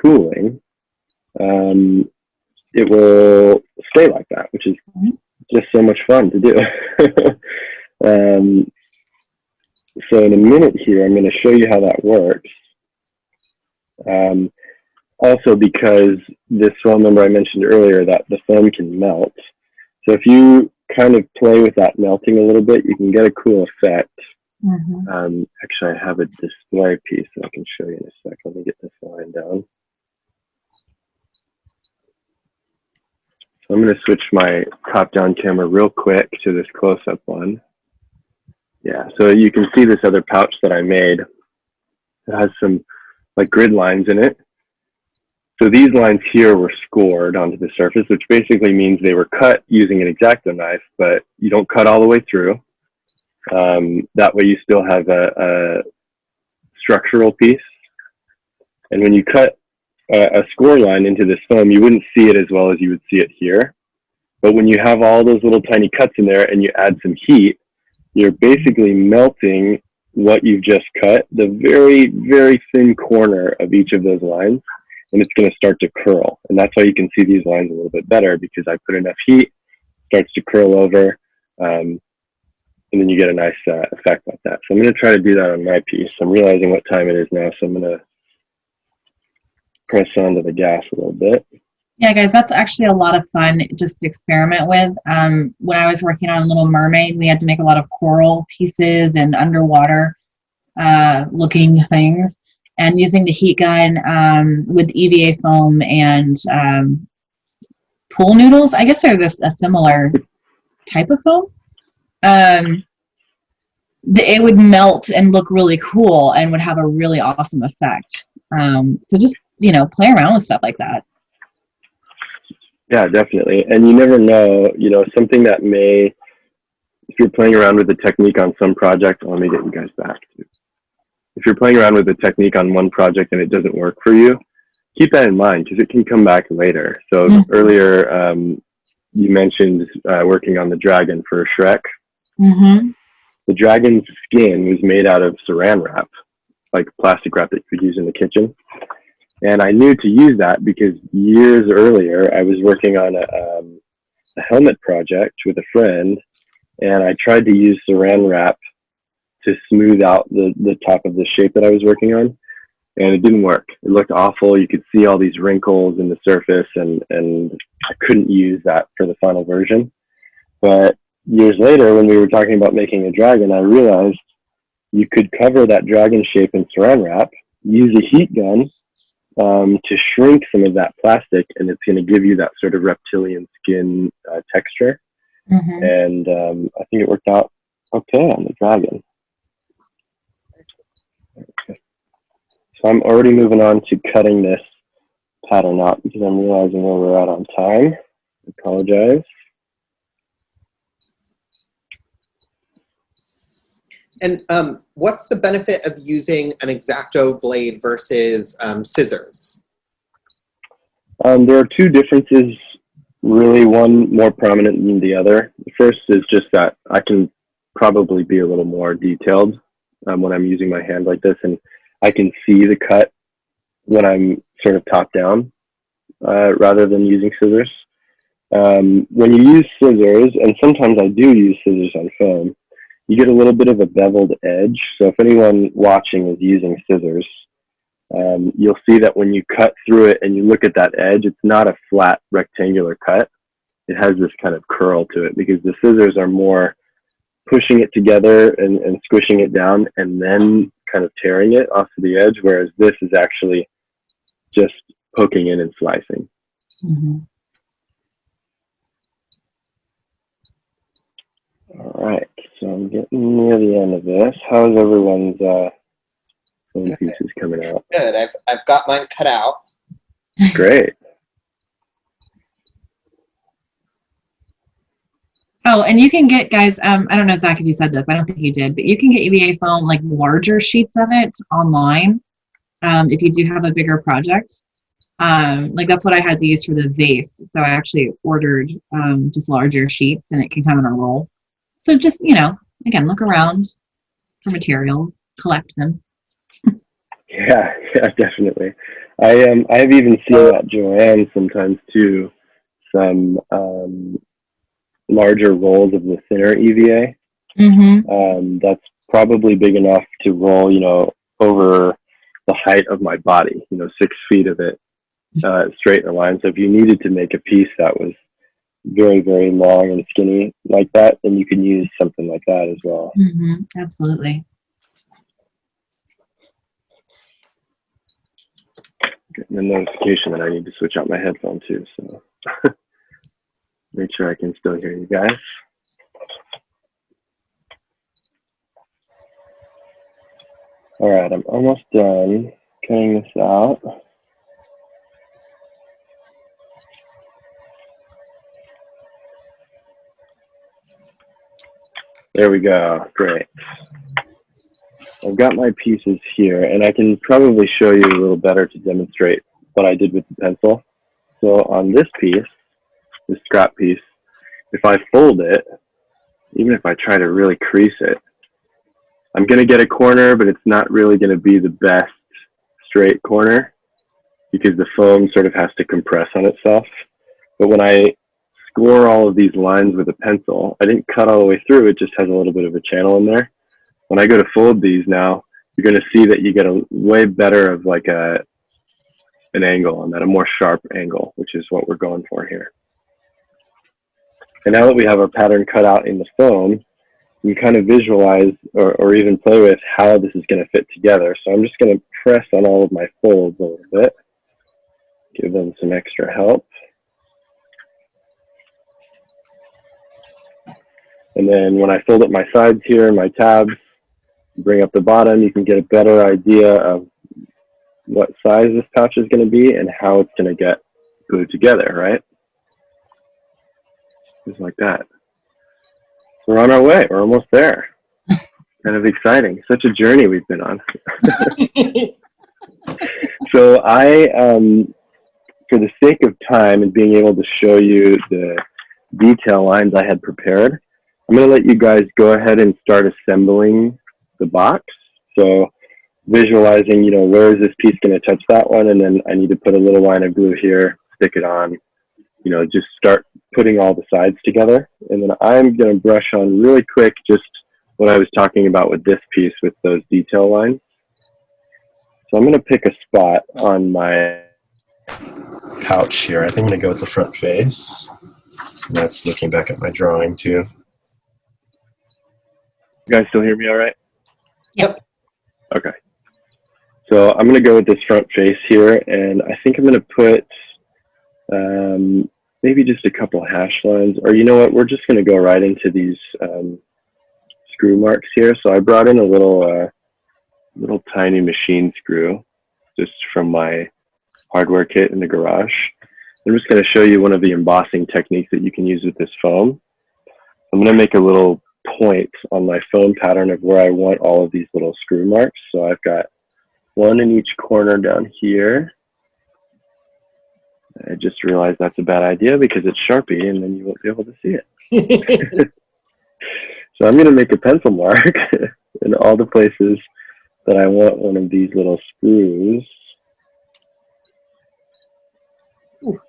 cooling, it will stay like that, which is just so much fun to do. So in a minute here, I'm going to show you how that works. Also, because this foam, remember I mentioned earlier that the foam can melt. So if you kind of play with that melting a little bit, you can get a cool effect. Actually, I have a display piece that I can show you in a sec. Let me get this line down. So I'm going to switch my top-down camera real quick to this close-up one. Yeah, so you can see this other pouch that I made. It has some like grid lines in it. So these lines here were scored onto the surface, which basically means they were cut using an X-Acto knife, but you don't cut all the way through. That way you still have a structural piece. And when you cut a score line into this foam, you wouldn't see it as well as you would see it here. But when you have all those little tiny cuts in there and you add some heat, you're basically melting what you've just cut, the very, very thin corner of each of those lines, and it's going to start to curl. And that's why you can see these lines a little bit better, because I put enough heat, it starts to curl over, and then you get a nice effect like that. So I'm going to try to do that on my piece. I'm realizing what time it is now, so I'm going to press onto the gas a little bit. Yeah, guys, that's actually a lot of fun just to experiment with. When I was working on Little Mermaid, we had to make a lot of coral pieces and underwater looking things. And using the heat gun with EVA foam and pool noodles, I guess they're a similar type of foam. It would melt and look really cool and would have a really awesome effect. So just, play around with stuff like that. Yeah, definitely. And you never know, something that may, if you're playing around with the technique on some project, let me get you guys back. If you're playing around with the technique on one project and it doesn't work for you, keep that in mind, because it can come back later. So earlier, you mentioned working on the dragon for Shrek. The dragon's skin was made out of saran wrap, like plastic wrap that you could use in the kitchen. And I knew to use that because years earlier, I was working on a helmet project with a friend, and I tried to use saran wrap to smooth out the top of the shape that I was working on, and it didn't work. It looked awful. You could see all these wrinkles in the surface, and I couldn't use that for the final version. But years later, when we were talking about making a dragon, I realized you could cover that dragon shape in saran wrap, use a heat gun to shrink some of that plastic, and it's going to give you that sort of reptilian skin texture. Mm-hmm. And I think it worked out okay on the dragon. Okay. So I'm already moving on to cutting this pattern out because I'm realizing where we're at on time. I apologize. And what's the benefit of using an X-Acto blade versus scissors? There are two differences, really, one more prominent than the other. The first is just that I can probably be a little more detailed when I'm using my hand like this, and I can see the cut when I'm sort of top down rather than using scissors. When you use scissors, and sometimes I do use scissors on film, you get a little bit of a beveled edge. So if anyone watching is using scissors, you'll see that when you cut through it and you look at that edge, it's not a flat rectangular cut. It has this kind of curl to it because the scissors are more pushing it together and squishing it down and then kind of tearing it off to the edge, whereas this is actually just poking in and slicing. Mm-hmm. All right, so I'm getting near the end of this. How's everyone's phone pieces coming out? Good. I've got mine cut out. Great. Oh, and you can get, guys, I don't know, Zach, if you said this, I don't think you did, but you can get EVA foam, like larger sheets of it online if you do have a bigger project. Like that's what I had to use for the vase. So I actually ordered just larger sheets, and it can come in a roll. So just, you know, again, look around for materials, collect them. Yeah, definitely. I have even seen at Joanne sometimes too, some larger rolls of the thinner EVA. Mm-hmm. That's probably big enough to roll, you know, over the height of my body, you know, 6 feet of it straight in a line. So if you needed to make a piece that was very, very long and skinny like that, then you can use something like that as well. Mm-hmm. Absolutely. Getting a notification that I need to switch out my headphone too, so make sure I can still hear you guys. All right, I'm almost done cutting this out. There we go, great. I've got my pieces here, and I can probably show you a little better to demonstrate what I did with the pencil. So on this piece, this scrap piece, if I fold it, even if I try to really crease it, I'm going to get a corner, but it's not really going to be the best straight corner because the foam sort of has to compress on itself. But when I score all of these lines with a pencil, I didn't cut all the way through, it just has a little bit of a channel in there. When I go to fold these now, you're going to see that you get a way better of like an angle on that, a more sharp angle, which is what we're going for here. And now that we have our pattern cut out in the foam, you kind of visualize or even play with how this is going to fit together. So I'm just going to press on all of my folds a little bit, give them some extra help. And then when I fold up my sides here, my tabs, bring up the bottom, you can get a better idea of what size this pouch is going to be and how it's going to get glued together, right? Just like that. So we're on our way. We're almost there. Kind of exciting. Such a journey we've been on. So I, for the sake of time and being able to show you the detail lines I had prepared, I'm going to let you guys go ahead and start assembling the box. So visualizing, you know, where is this piece going to touch that one, and then I need to put a little line of glue here, stick it on, you know, just start putting all the sides together. And then I'm going to brush on really quick just what I was talking about with this piece with those detail lines. So I'm going to pick a spot on my pouch here. I think I'm going to go with the front face. And that's looking back at my drawing too. You guys still hear me all right? Yep. Okay. So I'm going to go with this front face here, and I think I'm going to put maybe just a couple hash lines, or you know what, we're just going to go right into these screw marks here. So I brought in a little tiny machine screw just from my hardware kit in the garage. I'm just going to show you one of the embossing techniques that you can use with this foam. I'm going to make a little point on my foam pattern of where I want all of these little screw marks. So I've got one in each corner down here. I just realized that's a bad idea because it's Sharpie and then you won't be able to see it. So I'm going to make a pencil mark in all the places that I want one of these little screws.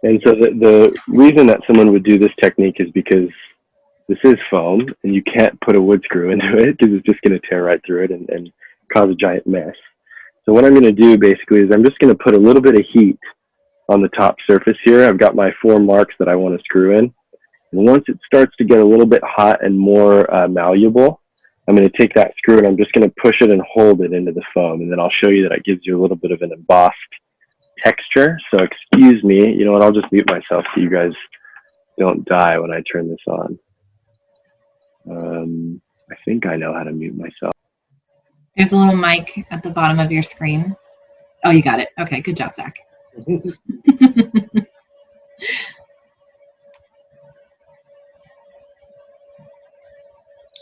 And so the reason that someone would do this technique is because this is foam and you can't put a wood screw into it because it's just going to tear right through it and cause a giant mess. So what I'm going to do basically is I'm just going to put a little bit of heat on the top surface here. I've got my 4 marks that I want to screw in. And once it starts to get a little bit hot and more malleable, I'm going to take that screw and I'm just going to push it and hold it into the foam. And then I'll show you that it gives you a little bit of an embossed texture. So excuse me, you know what, I'll just mute myself so you guys don't die when I turn this on. I think I know how to mute myself. There's a little mic at the bottom of your screen. Oh, you got it. Okay, good job, Zach.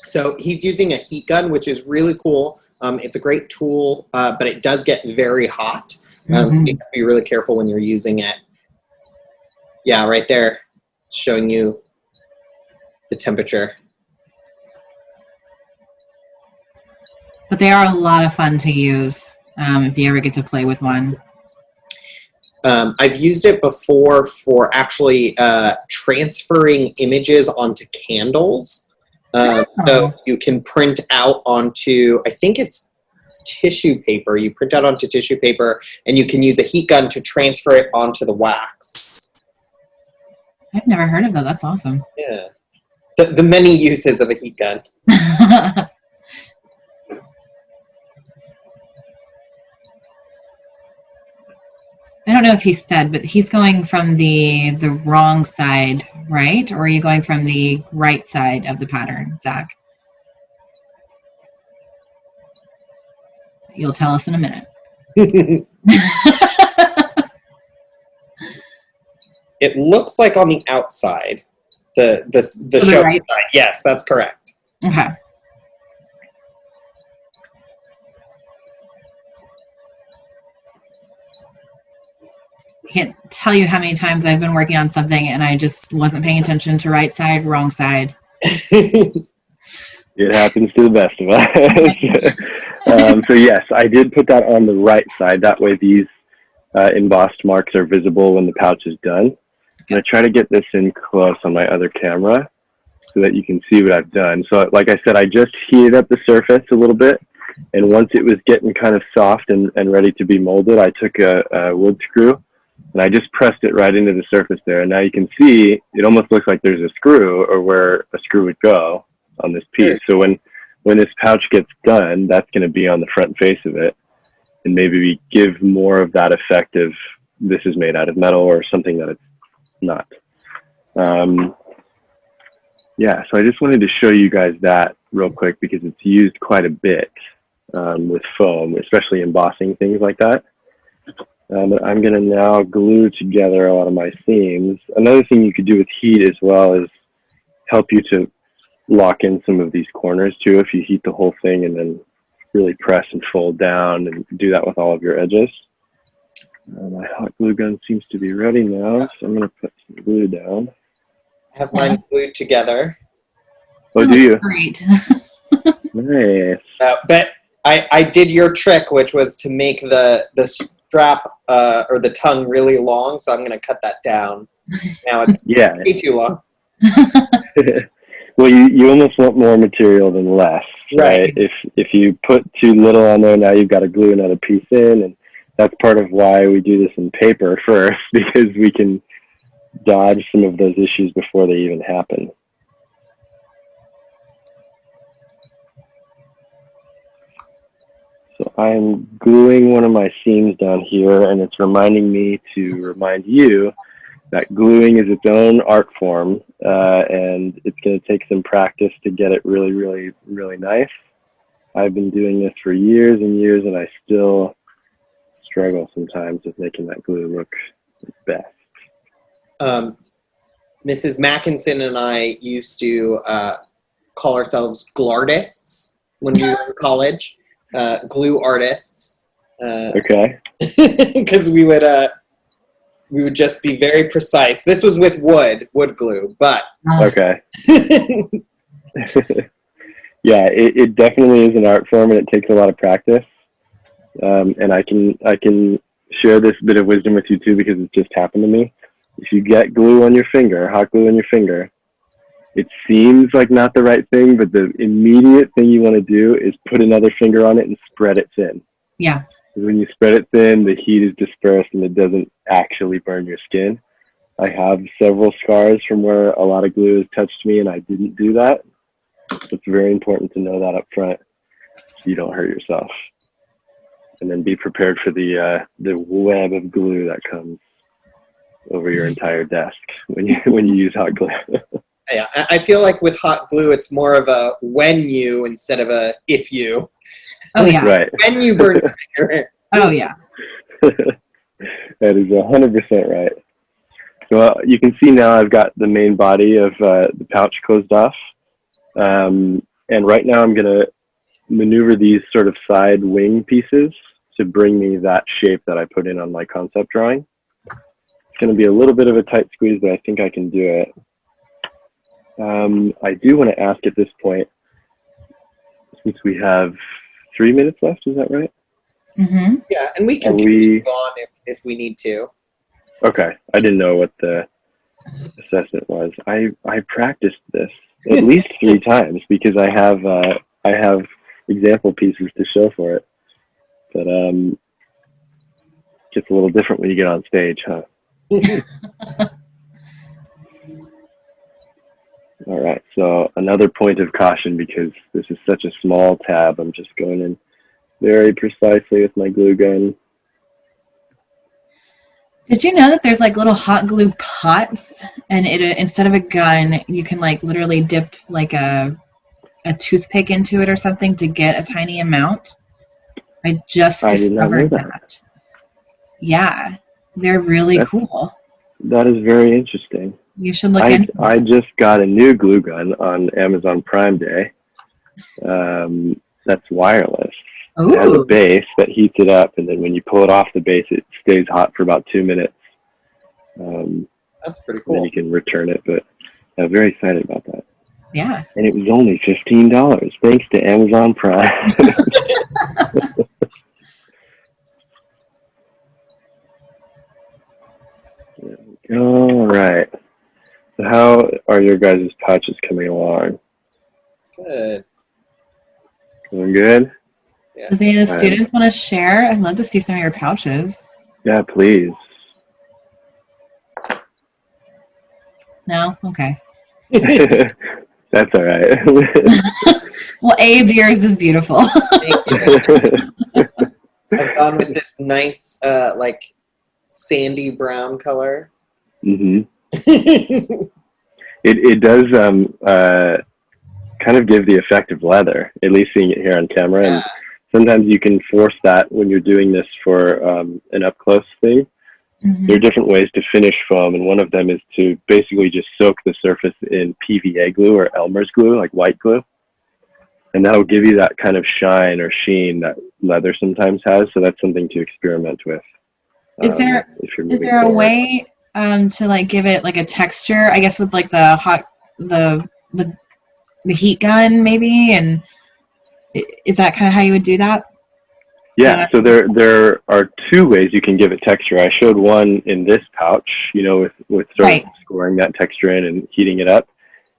So he's using a heat gun, which is really cool. It's a great tool, but it does get very hot. You have to be really careful when you're using it. Yeah, right there, showing you the temperature. But they are a lot of fun to use if you ever get to play with one. I've used it before for actually transferring images onto candles. So you can print out onto, I think it's tissue paper. You print out onto tissue paper and you can use a heat gun to transfer it onto the wax. I've never heard of that. That's awesome. Yeah. The many uses of a heat gun. I don't know if he said, but he's going from the wrong side, right? Or are you going from the right side of the pattern, Zach? You'll tell us in a minute. It looks like on the outside, the show right side. Yes, that's correct. Okay. I can't tell you how many times I've been working on something and I just wasn't paying attention to right side, wrong side. It happens to the best of us. So yes, I did put that on the right side. That way these embossed marks are visible when the pouch is done. I'm going to try to get this in close on my other camera so that you can see what I've done. So like I said, I just heated up the surface a little bit. And once it was getting kind of soft and ready to be molded, I took a wood screw and I just pressed it right into the surface there. And now you can see it almost looks like there's a screw or where a screw would go on this piece. So when this pouch gets done, that's going to be on the front face of it. And maybe we give more of that effect of this is made out of metal or something that it's not. Yeah, so I just wanted to show you guys that real quick because it's used quite a bit with foam, especially embossing things like that. I'm going to now glue together a lot of my seams. Another thing you could do with heat as well is help you to lock in some of these corners too if you heat the whole thing and then really press and fold down and do that with all of your edges. My hot glue gun seems to be ready now, so I'm going to put some glue down. I have mine glued together. Oh, do you? Great. Nice. But I did your trick, which was to make the strap or the tongue really long, so I'm going to cut that down. Now it's way too long. Well, you almost want more material than less, right? If you put too little on there, now you've got to glue another piece in, and that's part of why we do this in paper first, because we can dodge some of those issues before they even happen. So I'm gluing one of my seams down here, and it's reminding me to remind you that gluing is its own art form, and it's going to take some practice to get it really, really, really nice. I've been doing this for years and years, and I still struggle sometimes with making that glue look its best. Mrs. Mackinson and I used to call ourselves glartists when we were in college, glue artists. Okay. Because we would just be very precise. This was with wood glue, but okay. Yeah, it definitely is an art form, and it takes a lot of practice. And I can share this bit of wisdom with you too, because it just happened to me. If you get glue on your finger, hot glue on your finger, it seems like not the right thing, but the immediate thing you want to do is put another finger on it and spread it thin. Yeah. When you spread it thin, the heat is dispersed and it doesn't actually burn your skin. I have several scars from where a lot of glue has touched me and I didn't do that. It's very important to know that up front so you don't hurt yourself. And then be prepared for the web of glue that comes over your entire desk when you use hot glue. Yeah, I feel like with hot glue, it's more of a when you instead of a if you. Oh yeah. Right. When you burn your finger. Oh yeah. That is 100% right. Well, you can see now I've got the main body of the pouch closed off. And right now I'm going to maneuver these sort of side wing pieces to bring me that shape that I put in on my concept drawing. It's going to be a little bit of a tight squeeze, but I think I can do it. I do want to ask at this point, since we have 3 minutes left, is that right? Mm-hmm. Yeah, and we can keep on if we need to. Okay, I didn't know what the assessment was. I practiced this at least 3 times because I have example pieces to show for it. But gets a little different when you get on stage, huh? All right, so another point of caution, because this is such a small tab, I'm just going in very precisely with my glue gun. Did you know that there's like little hot glue pots, and instead of a gun, you can like literally dip like a toothpick into it or something to get a tiny amount? I just discovered that. Yeah, they're really cool. That is very interesting. You should look into it. I just got a new glue gun on Amazon Prime Day. That's wireless. Ooh. It has a base that heats it up, and then when you pull it off the base, it stays hot for about 2 minutes. That's pretty cool. Then you can return it, but I'm very excited about that. Yeah. And it was only $15, thanks to Amazon Prime. All right. So how are your guys' pouches coming along? Good. Going good? Yeah. Does any of the students want to share? I'd love to see some of your pouches. Yeah, please. No? Okay. That's all right. Well, Abe, yours is beautiful. Thank you. I've gone with this nice, like, sandy brown color. Mm-hmm. It does kind of give the effect of leather, at least seeing it here on camera. And sometimes you can force that when you're doing this for an up-close thing. Mm-hmm. There are different ways to finish foam, and one of them is to basically just soak the surface in PVA glue or Elmer's glue, like white glue. And that'll give you that kind of shine or sheen that leather sometimes has, so that's something to experiment with. Is there a way to like give it like a texture, I guess, with like the hot the heat gun maybe, and is that kind of how you would do that? Yeah, so there are two ways you can give it texture. I showed one in this pouch, you know, with sort of scoring that texture in and heating it up.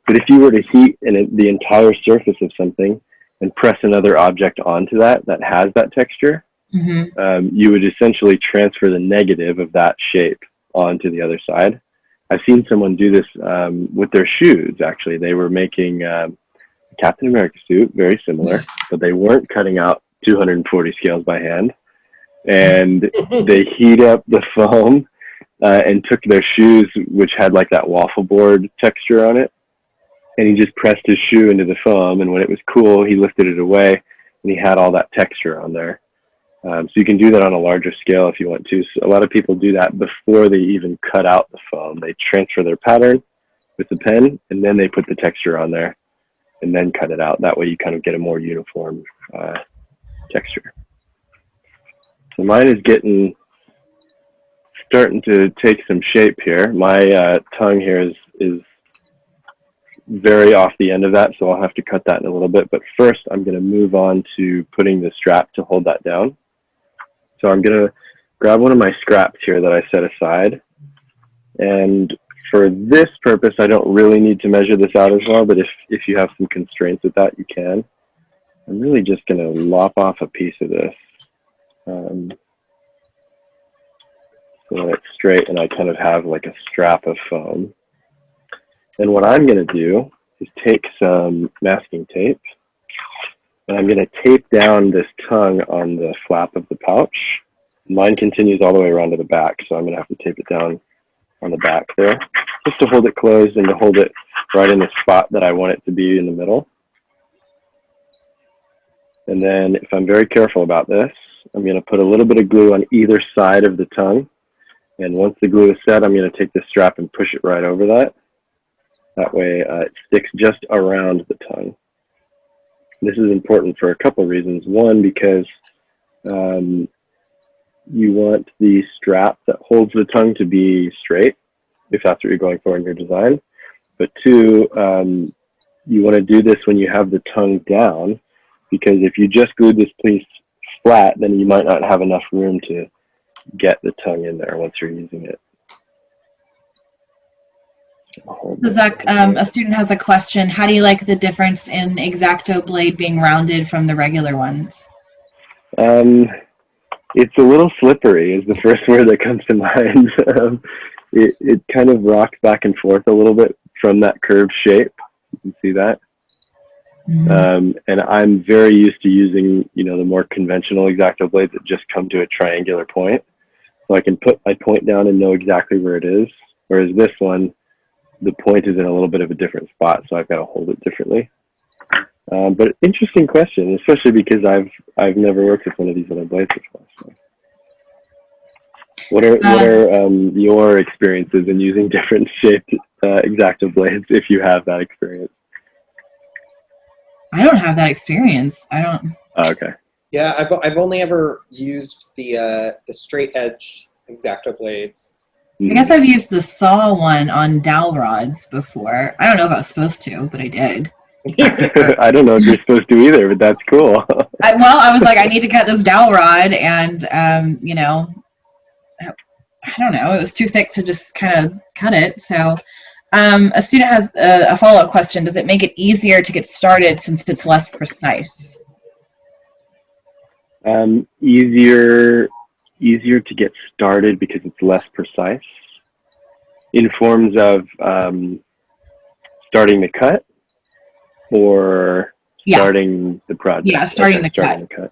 But if you were to heat the entire surface of something and press another object onto that has that texture, you would essentially transfer the negative of that shape onto the other side. I've seen someone do this with their shoes, actually. They were making a Captain America suit, very similar, but they weren't cutting out 240 scales by hand. And they heat up the foam and took their shoes, which had like that waffle board texture on it. And he just pressed his shoe into the foam. And when it was cool, he lifted it away and he had all that texture on there. So you can do that on a larger scale if you want to. So a lot of people do that before they even cut out the foam. They transfer their pattern with the pen and then they put the texture on there and then cut it out. That way you kind of get a more uniform texture. So mine is starting to take some shape here. My tongue here is very off the end of that, so I'll have to cut that in a little bit. But first, I'm going to move on to putting the strap to hold that down. So I'm going to grab one of my scraps here that I set aside. And for this purpose, I don't really need to measure this out as well, but if you have some constraints with that, you can. I'm really just going to lop off a piece of this. So that it's straight and I kind of have like a strap of foam. And what I'm going to do is take some masking tape and I'm going to tape down this tongue on the flap of the pouch. Mine continues all the way around to the back, so I'm going to have to tape it down on the back there just to hold it closed and to hold it right in the spot that I want it to be in the middle. And then if I'm very careful about this, I'm going to put a little bit of glue on either side of the tongue. And once the glue is set, I'm going to take the strap and push it right over that. That way it sticks just around the tongue. This is important for a couple reasons. One, because you want the strap that holds the tongue to be straight, if that's what you're going for in your design. But two, you want to do this when you have the tongue down, because if you just glued this piece flat, then you might not have enough room to get the tongue in there once you're using it. Zach, a student has a question. How do you like the difference in X-Acto blade being rounded from the regular ones? It's a little slippery is the first word that comes to mind. It kind of rocks back and forth a little bit from that curved shape. You can see that. And I'm very used to using, you know, the more conventional X-Acto blades that just come to a triangular point. So I can put my point down and know exactly where it is. Whereas this one, the point is in a little bit of a different spot, so I've got to hold it differently. But interesting question, especially because I've never worked with one of these other blades before. So. What are your experiences in using different shaped X-Acto blades, if you have that experience? I don't have that experience. I don't. Oh, okay. Yeah, I've only ever used the straight edge X-Acto blades. I guess I've used the saw one on dowel rods before. I don't know if I was supposed to, but I did. I don't know if you're supposed to either, but that's cool. I was like, I need to cut this dowel rod, and you know, I don't know, it was too thick to just kind of cut it. So a student has a follow-up question. Does it make it easier to get started since it's less precise? Easier to get started because it's less precise in forms of starting the cut or starting the project. Yeah, starting the cut.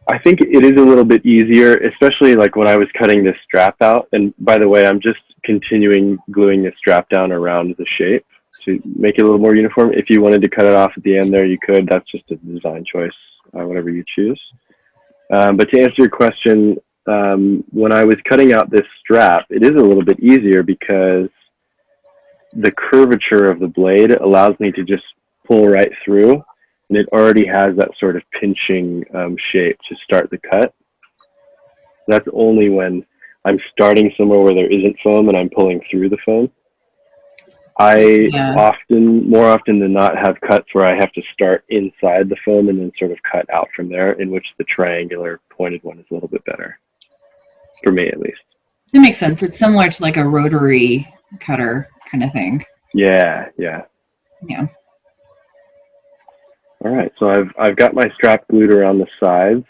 I think it is a little bit easier, especially like when I was cutting this strap out. And by the way, I'm just continuing gluing the strap down around the shape to make it a little more uniform. If you wanted to cut it off at the end there, you could. That's just a design choice, whatever you choose. But to answer your question, when I was cutting out this strap, it is a little bit easier because the curvature of the blade allows me to just pull right through, and it already has that sort of pinching shape to start the cut. That's only when I'm starting somewhere where there isn't foam and I'm pulling through the foam. I Yeah. more often than not, have cuts where I have to start inside the foam and then sort of cut out from there, in which the triangular pointed one is a little bit better, for me at least. It makes sense. It's similar to like a rotary cutter kind of thing. Yeah, yeah. Yeah. All right, so I've got my strap glued around the sides.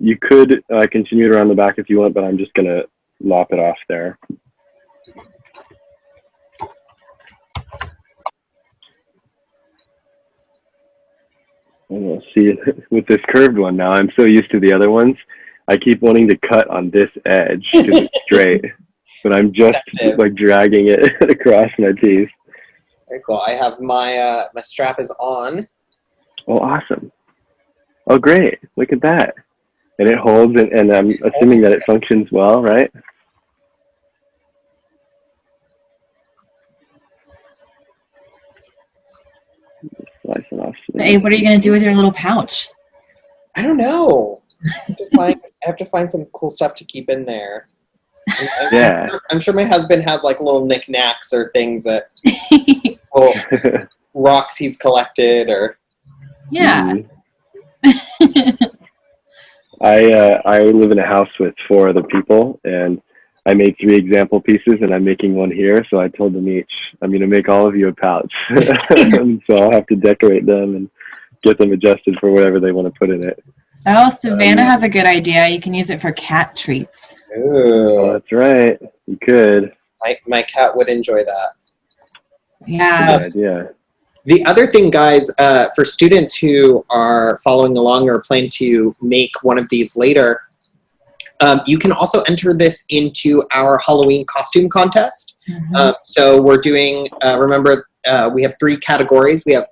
You could continue it around the back if you want, but I'm just gonna lop it off there. And we'll see with this curved one now. I'm so used to the other ones. I keep wanting to cut on this edge because it's straight, but I'm just like dragging it across my teeth. Very cool. I have my my strap is on. Oh, awesome. Oh, great. Look at that. And it holds, and I'm assuming that it functions well, right? Slice it off. Hey, what are you going to do with your little pouch? I don't know. I have to find some cool stuff to keep in there. Yeah. I'm sure my husband has like little knickknacks or things that little rocks he's collected or. Yeah. I live in a house with 4 other people, and I made 3 example pieces, and I'm making one here. So I told them each, I'm going to make all of you a pouch. So I'll have to decorate them and get them adjusted for whatever they want to put in it. Oh, Savannah has a good idea. You can use it for cat treats. Ooh. Oh, that's right. You could. My cat would enjoy that. Yeah. Good idea. The other thing, guys, for students who are following along or plan to make one of these later, you can also enter this into our Halloween costume contest. Mm-hmm. So we're doing, remember, we have 3 categories. We have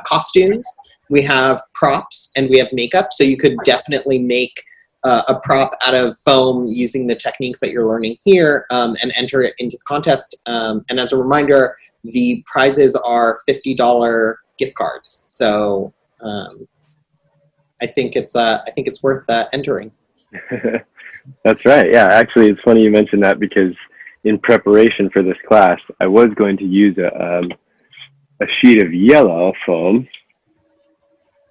costumes, we have props, and we have makeup. So you could definitely make a prop out of foam using the techniques that you're learning here and enter it into the contest. And as a reminder, the prizes are $50 gift cards. So I think it's worth entering. That's right. Yeah, actually, it's funny you mentioned that, because in preparation for this class, I was going to use a sheet of yellow foam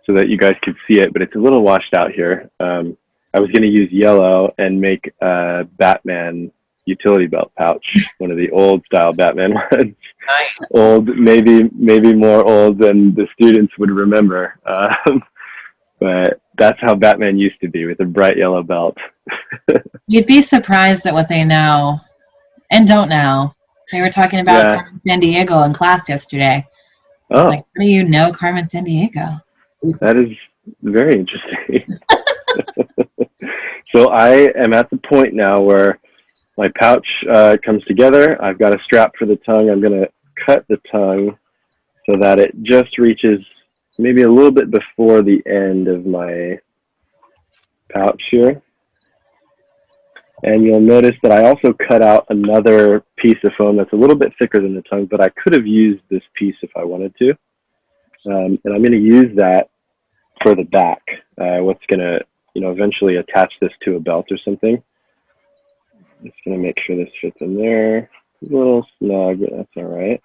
so that you guys could see it, but it's a little washed out here. I was going to use yellow and make a Batman utility belt pouch, one of the old style Batman ones. Nice. Old, maybe more old than the students would remember. But that's how Batman used to be, with a bright yellow belt. You'd be surprised at what they know and don't know. They were talking about Carmen Sandiego in class yesterday. Oh. Like, how do you know Carmen Sandiego? That is very interesting. So I am at the point now where my pouch comes together. I've got a strap for the tongue. I'm going to cut the tongue so that it just reaches maybe a little bit before the end of my pouch here. And you'll notice that I also cut out another piece of foam that's a little bit thicker than the tongue, but I could have used this piece if I wanted to. And I'm going to use that for the back. What's going to, eventually attach this to a belt or something. Just going to make sure this fits in there. A little snug, but that's all right.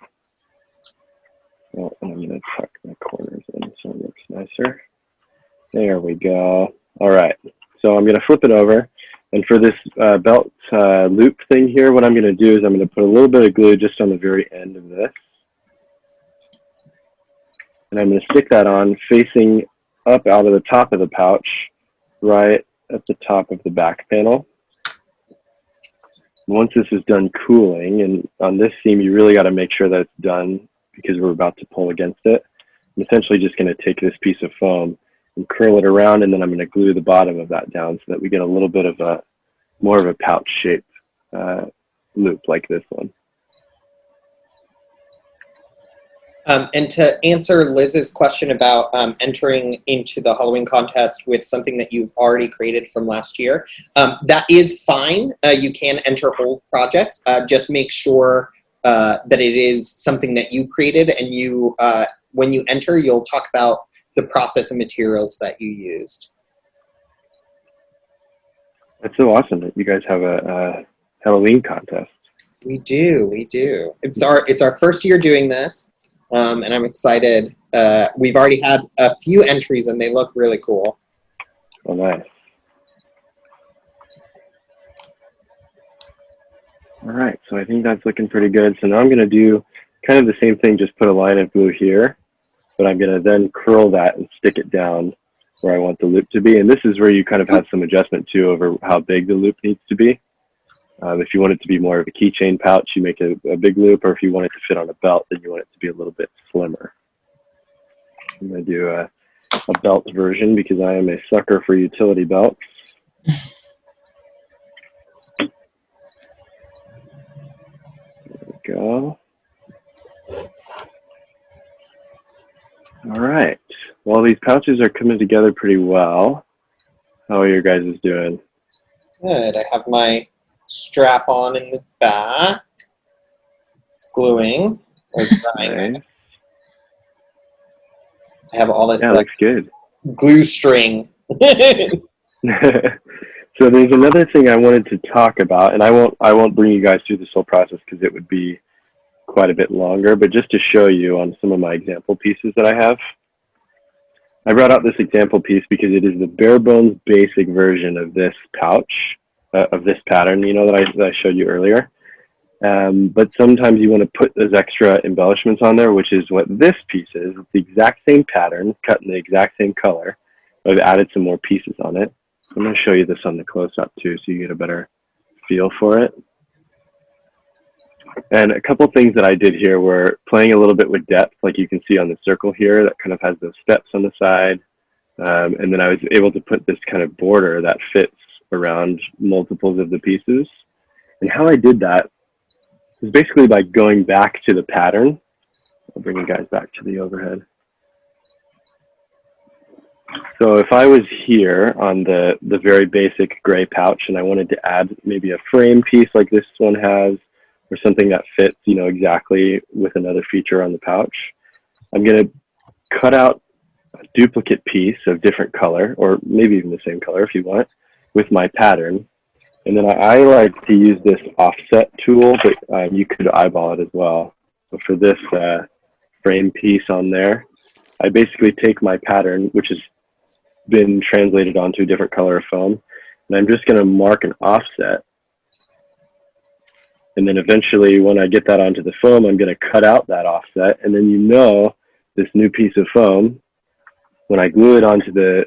Well, I'm going to tuck my corners in so it looks nicer. There we go. All right. So I'm going to flip it over. And for this belt loop thing here, what I'm going to do is I'm going to put a little bit of glue just on the very end of this. And I'm going to stick that on facing up out of the top of the pouch, right at the top of the back panel. Once this is done cooling, and on this seam, you really got to make sure that it's done because we're about to pull against it. I'm essentially just going to take this piece of foam and curl it around, and then I'm going to glue the bottom of that down so that we get a little bit of more of a pouch shaped loop like this one. And to answer Liz's question about entering into the Halloween contest with something that you've already created from last year, that is fine. You can enter old projects. Just make sure that it is something that you created, and you, when you enter, you'll talk about the process and materials that you used. That's so awesome that you guys have a Halloween contest. We do. It's our first year doing this, and I'm excited. We've already had a few entries, and they look really cool. Oh, nice. All right, so I think that's looking pretty good. So now I'm going to do kind of the same thing, just put a line of glue here, but I'm going to then curl that and stick it down where I want the loop to be. And this is where you kind of have some adjustment too over how big the loop needs to be. If you want it to be more of a keychain pouch, you make a big loop, or if you want it to fit on a belt, then you want it to be a little bit slimmer. I'm going to do a belt version because I am a sucker for utility belts. There we go. All right. Well, these pouches are coming together pretty well. How are your guys doing? Good. I have my strap on in the back. It's gluing or drying. Nice. I have all this looks good. glue string. So there's another thing I wanted to talk about, and I won't bring you guys through this whole process because it would be quite a bit longer, but just to show you on some of my example pieces that I have. I brought out this example piece because it is the bare bones basic version of this pouch, of this pattern, you know, that I showed you earlier. But sometimes you want to put those extra embellishments on there, which is what this piece is. It's the exact same pattern, cut in the exact same color, but I've added some more pieces on it. I'm going to show you this on the close-up too, so you get a better feel for it. And a couple things that I did here were playing a little bit with depth, like you can see on the circle here, that kind of has those steps on the side. And then I was able to put this kind of border that fits around multiples of the pieces. And how I did that is basically by going back to the pattern. I'll bring you guys back to the overhead. So if I was here on the very basic gray pouch and I wanted to add maybe a frame piece like this one has, or something that fits, you know, exactly with another feature on the pouch, I'm going to cut out a duplicate piece of different color, or maybe even the same color if you want, with my pattern. And then I like to use this offset tool, but you could eyeball it as well. So for this frame piece on there, I basically take my pattern, which has been translated onto a different color of foam, and I'm just going to mark an offset. And then eventually, when I get that onto the foam, I'm going to cut out that offset. And then, you know, this new piece of foam, when I glue it onto the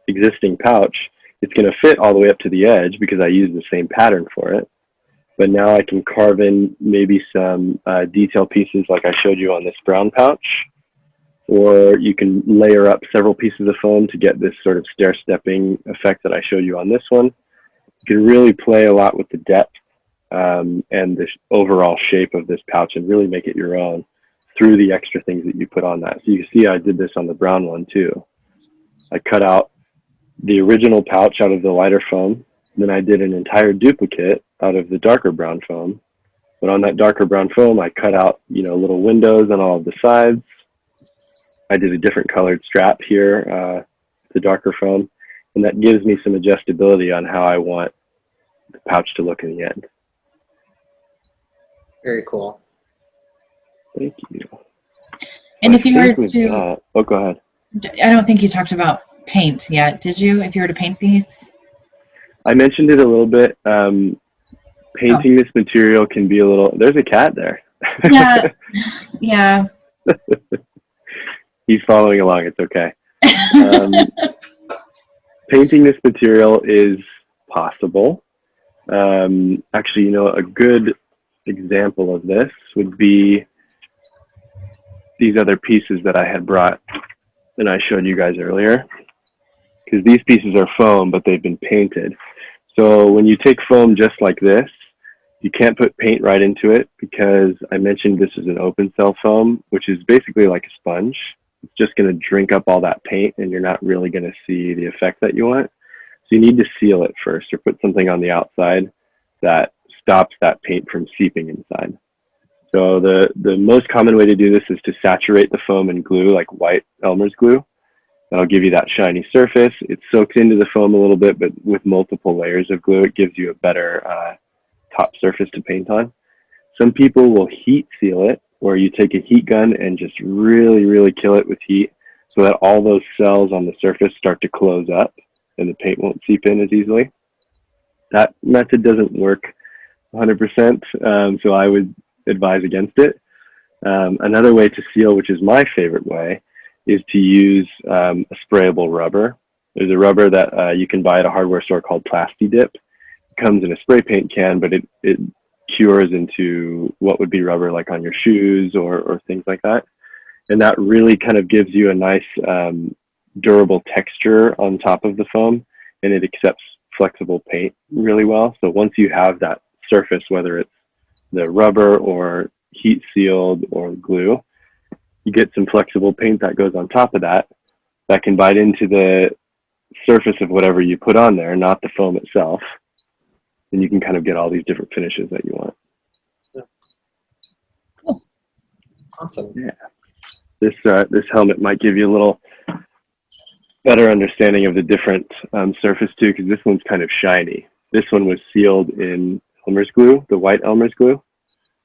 existing pouch, it's going to fit all the way up to the edge because I used the same pattern for it. But now I can carve in maybe some detail pieces like I showed you on this brown pouch. Or you can layer up several pieces of foam to get this sort of stair-stepping effect that I showed you on this one. You can really play a lot with the depth and the overall shape of this pouch and really make it your own through the extra things that you put on that. So you can see I did this on the brown one too. I cut out the original pouch out of the lighter foam, then I did an entire duplicate out of the darker brown foam. But on that darker brown foam, I cut out, you know, little windows on all of the sides. I did a different colored strap here, the darker foam, and that gives me some adjustability on how I want the pouch to look in the end. Very cool. Thank you. And if you were to... oh, go ahead. I don't think you talked about paint yet, did you? If you were to paint these? I mentioned it a little bit. Painting this material can be a little... There's a cat there. Yeah. Yeah. He's following along. It's okay. Painting this material is possible. Actually, you know, a good example of this would be these other pieces that I had brought and I showed you guys earlier. Because these pieces are foam, but they've been painted. So when you take foam just like this, you can't put paint right into it because I mentioned this is an open cell foam, which is basically like a sponge. It's just going to drink up all that paint and you're not really going to see the effect that you want. So you need to seal it first or put something on the outside that stops that paint from seeping inside. So the most common way to do this is to saturate the foam in glue, like white Elmer's glue. That'll give you that shiny surface. It soaks into the foam a little bit, but with multiple layers of glue, it gives you a better top surface to paint on. Some people will heat seal it, where you take a heat gun and just really, really kill it with heat so that all those cells on the surface start to close up and the paint won't seep in as easily. That method doesn't work 100%, so I would advise against it. Another way to seal, which is my favorite way, is to use a sprayable rubber. There's a rubber that you can buy at a hardware store called Plasti-Dip. It comes in a spray paint can, but it cures into what would be rubber like on your shoes or things like that. And that really kind of gives you a nice durable texture on top of the foam, and it accepts flexible paint really well. So once you have that surface, whether it's the rubber or heat sealed or glue, you get some flexible paint that goes on top of that can bite into the surface of whatever you put on there, not the foam itself. And you can kind of get all these different finishes that you want. Cool. Awesome. Yeah. This helmet might give you a little better understanding of the different surface too, because this one's kind of shiny. This one was sealed in Elmer's glue, the white Elmer's glue,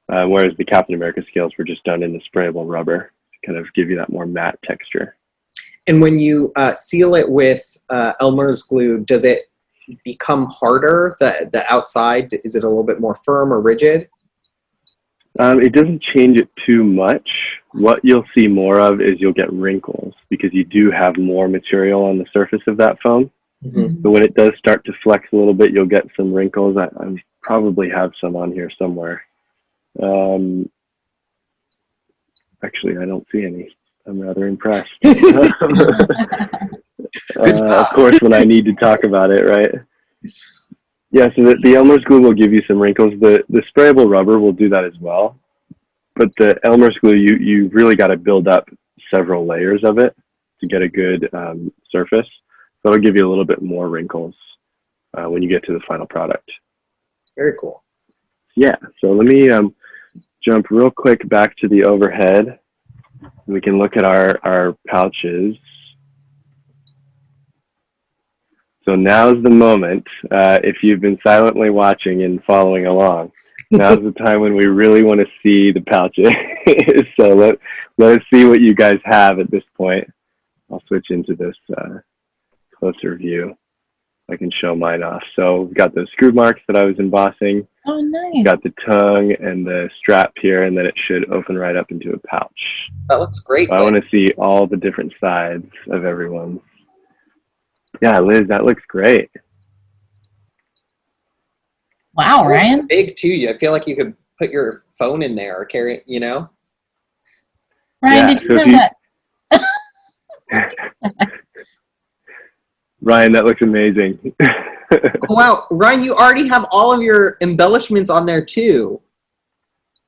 whereas the Captain America scales were just done in the sprayable rubber to kind of give you that more matte texture. And when you seal it with Elmer's glue, does it become harder? The outside, is it a little bit more firm or rigid? It doesn't change it too much. What you'll see more of is you'll get wrinkles because you do have more material on the surface of that foam. Mm-hmm. So when it does start to flex a little bit, you'll get some wrinkles. I probably have some on here somewhere. Actually, I don't see any. I'm rather impressed. Of course, when I need to talk about it, right? Yeah, so the Elmer's glue will give you some wrinkles. The sprayable rubber will do that as well. But the Elmer's glue, you really got to build up several layers of it to get a good surface. So it'll give you a little bit more wrinkles when you get to the final product. Very cool. Yeah, so let me jump real quick back to the overhead. We can look at our pouches. So now's the moment. If you've been silently watching and following along, now's the time when we really want to see the pouches. So let us see what you guys have at this point. I'll switch into this closer view. I can show mine off. So we've got those screw marks that I was embossing. Oh, nice. We've got the tongue and the strap here, and then it should open right up into a pouch. That looks great. So I want to see all the different sides of everyone's. Yeah, Liz, that looks great. Wow, Ryan. It's big too. I feel like you could put your phone in there or carry it, you know? Ryan, Yeah, did you so have that? Ryan, that looks amazing. Wow, Ryan, you already have all of your embellishments on there too.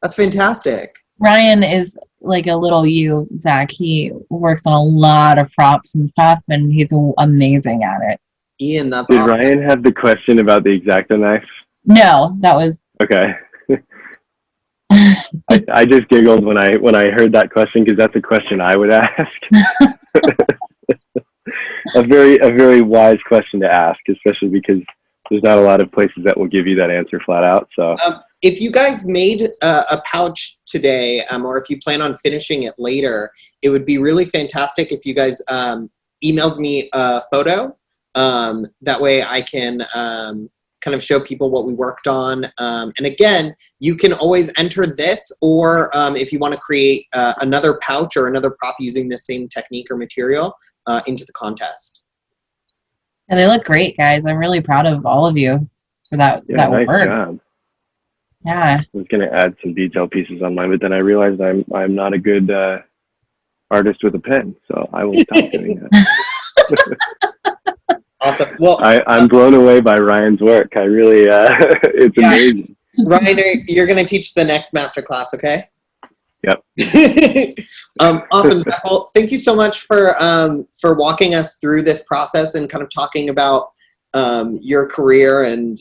That's fantastic. Ryan is like a little you, Zach. He works on a lot of props and stuff, and he's amazing at it. Ian, that's Did awesome. Ryan have the question about the X-Acto knife? No, that was Okay. I just giggled when I heard that question because that's a question I would ask. a very wise question to ask, especially because there's not a lot of places that will give you that answer flat out. So if you guys made a pouch today, or if you plan on finishing it later, it would be really fantastic if you guys emailed me a photo. That way I can kind of show people what we worked on. And again, you can always enter this, or if you want to create another pouch or another prop using the same technique or material into the contest. Yeah, they look great, guys. I'm really proud of all of you for that nice work. job. Yeah. I was going to add some detail pieces on mine, but then I realized I'm not a good artist with a pen, so I will stop doing that. Awesome. Well, I'm blown away by Ryan's work. I really, it's amazing. Ryan, you're going to teach the next masterclass, okay? Yep. Awesome. Well, thank you so much for walking us through this process and kind of talking about your career and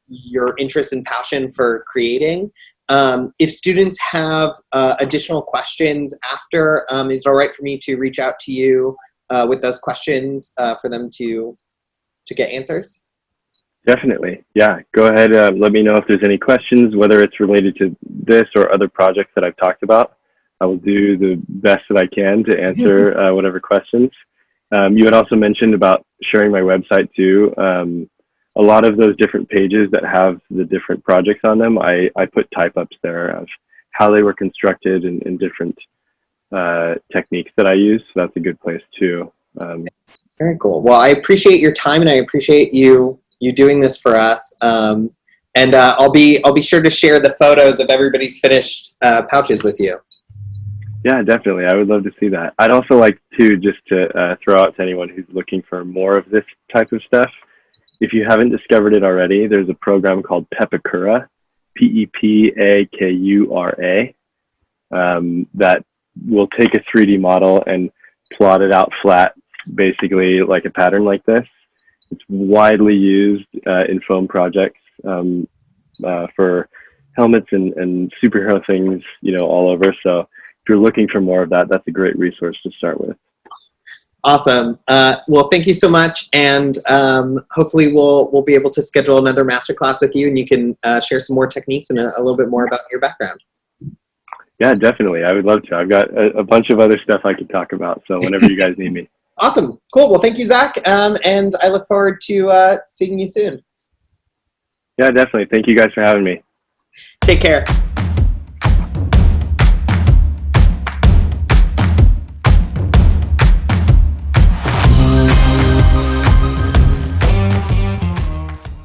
your interest and passion for creating. If students have additional questions after, is it all right for me to reach out to you with those questions for them to get answers? Definitely. Yeah. Go ahead. Let me know if there's any questions, whether it's related to this or other projects that I've talked about. I will do the best that I can to answer whatever questions. You had also mentioned about sharing my website too. A lot of those different pages that have the different projects on them, I put type-ups there of how they were constructed and different techniques that I use. So that's a good place too. Very cool. Well, I appreciate your time, and I appreciate you doing this for us. And I'll be sure to share the photos of everybody's finished pouches with you. Yeah, definitely. I would love to see that. I'd also like to just to throw out to anyone who's looking for more of this type of stuff. If you haven't discovered it already, there's a program called Pepakura, Pepakura, that will take a 3D model and plot it out flat, basically like a pattern like this. It's widely used in foam projects for helmets and superhero things, all over. So if you're looking for more of that, that's a great resource to start with. Awesome. Well, thank you so much, and hopefully we'll be able to schedule another masterclass with you, and you can share some more techniques and a little bit more about your background. Yeah, definitely. I would love to. I've got a bunch of other stuff I could talk about, so whenever you guys need me. Awesome. Cool. Well, thank you, Zach, and I look forward to seeing you soon. Yeah, definitely. Thank you guys for having me. Take care.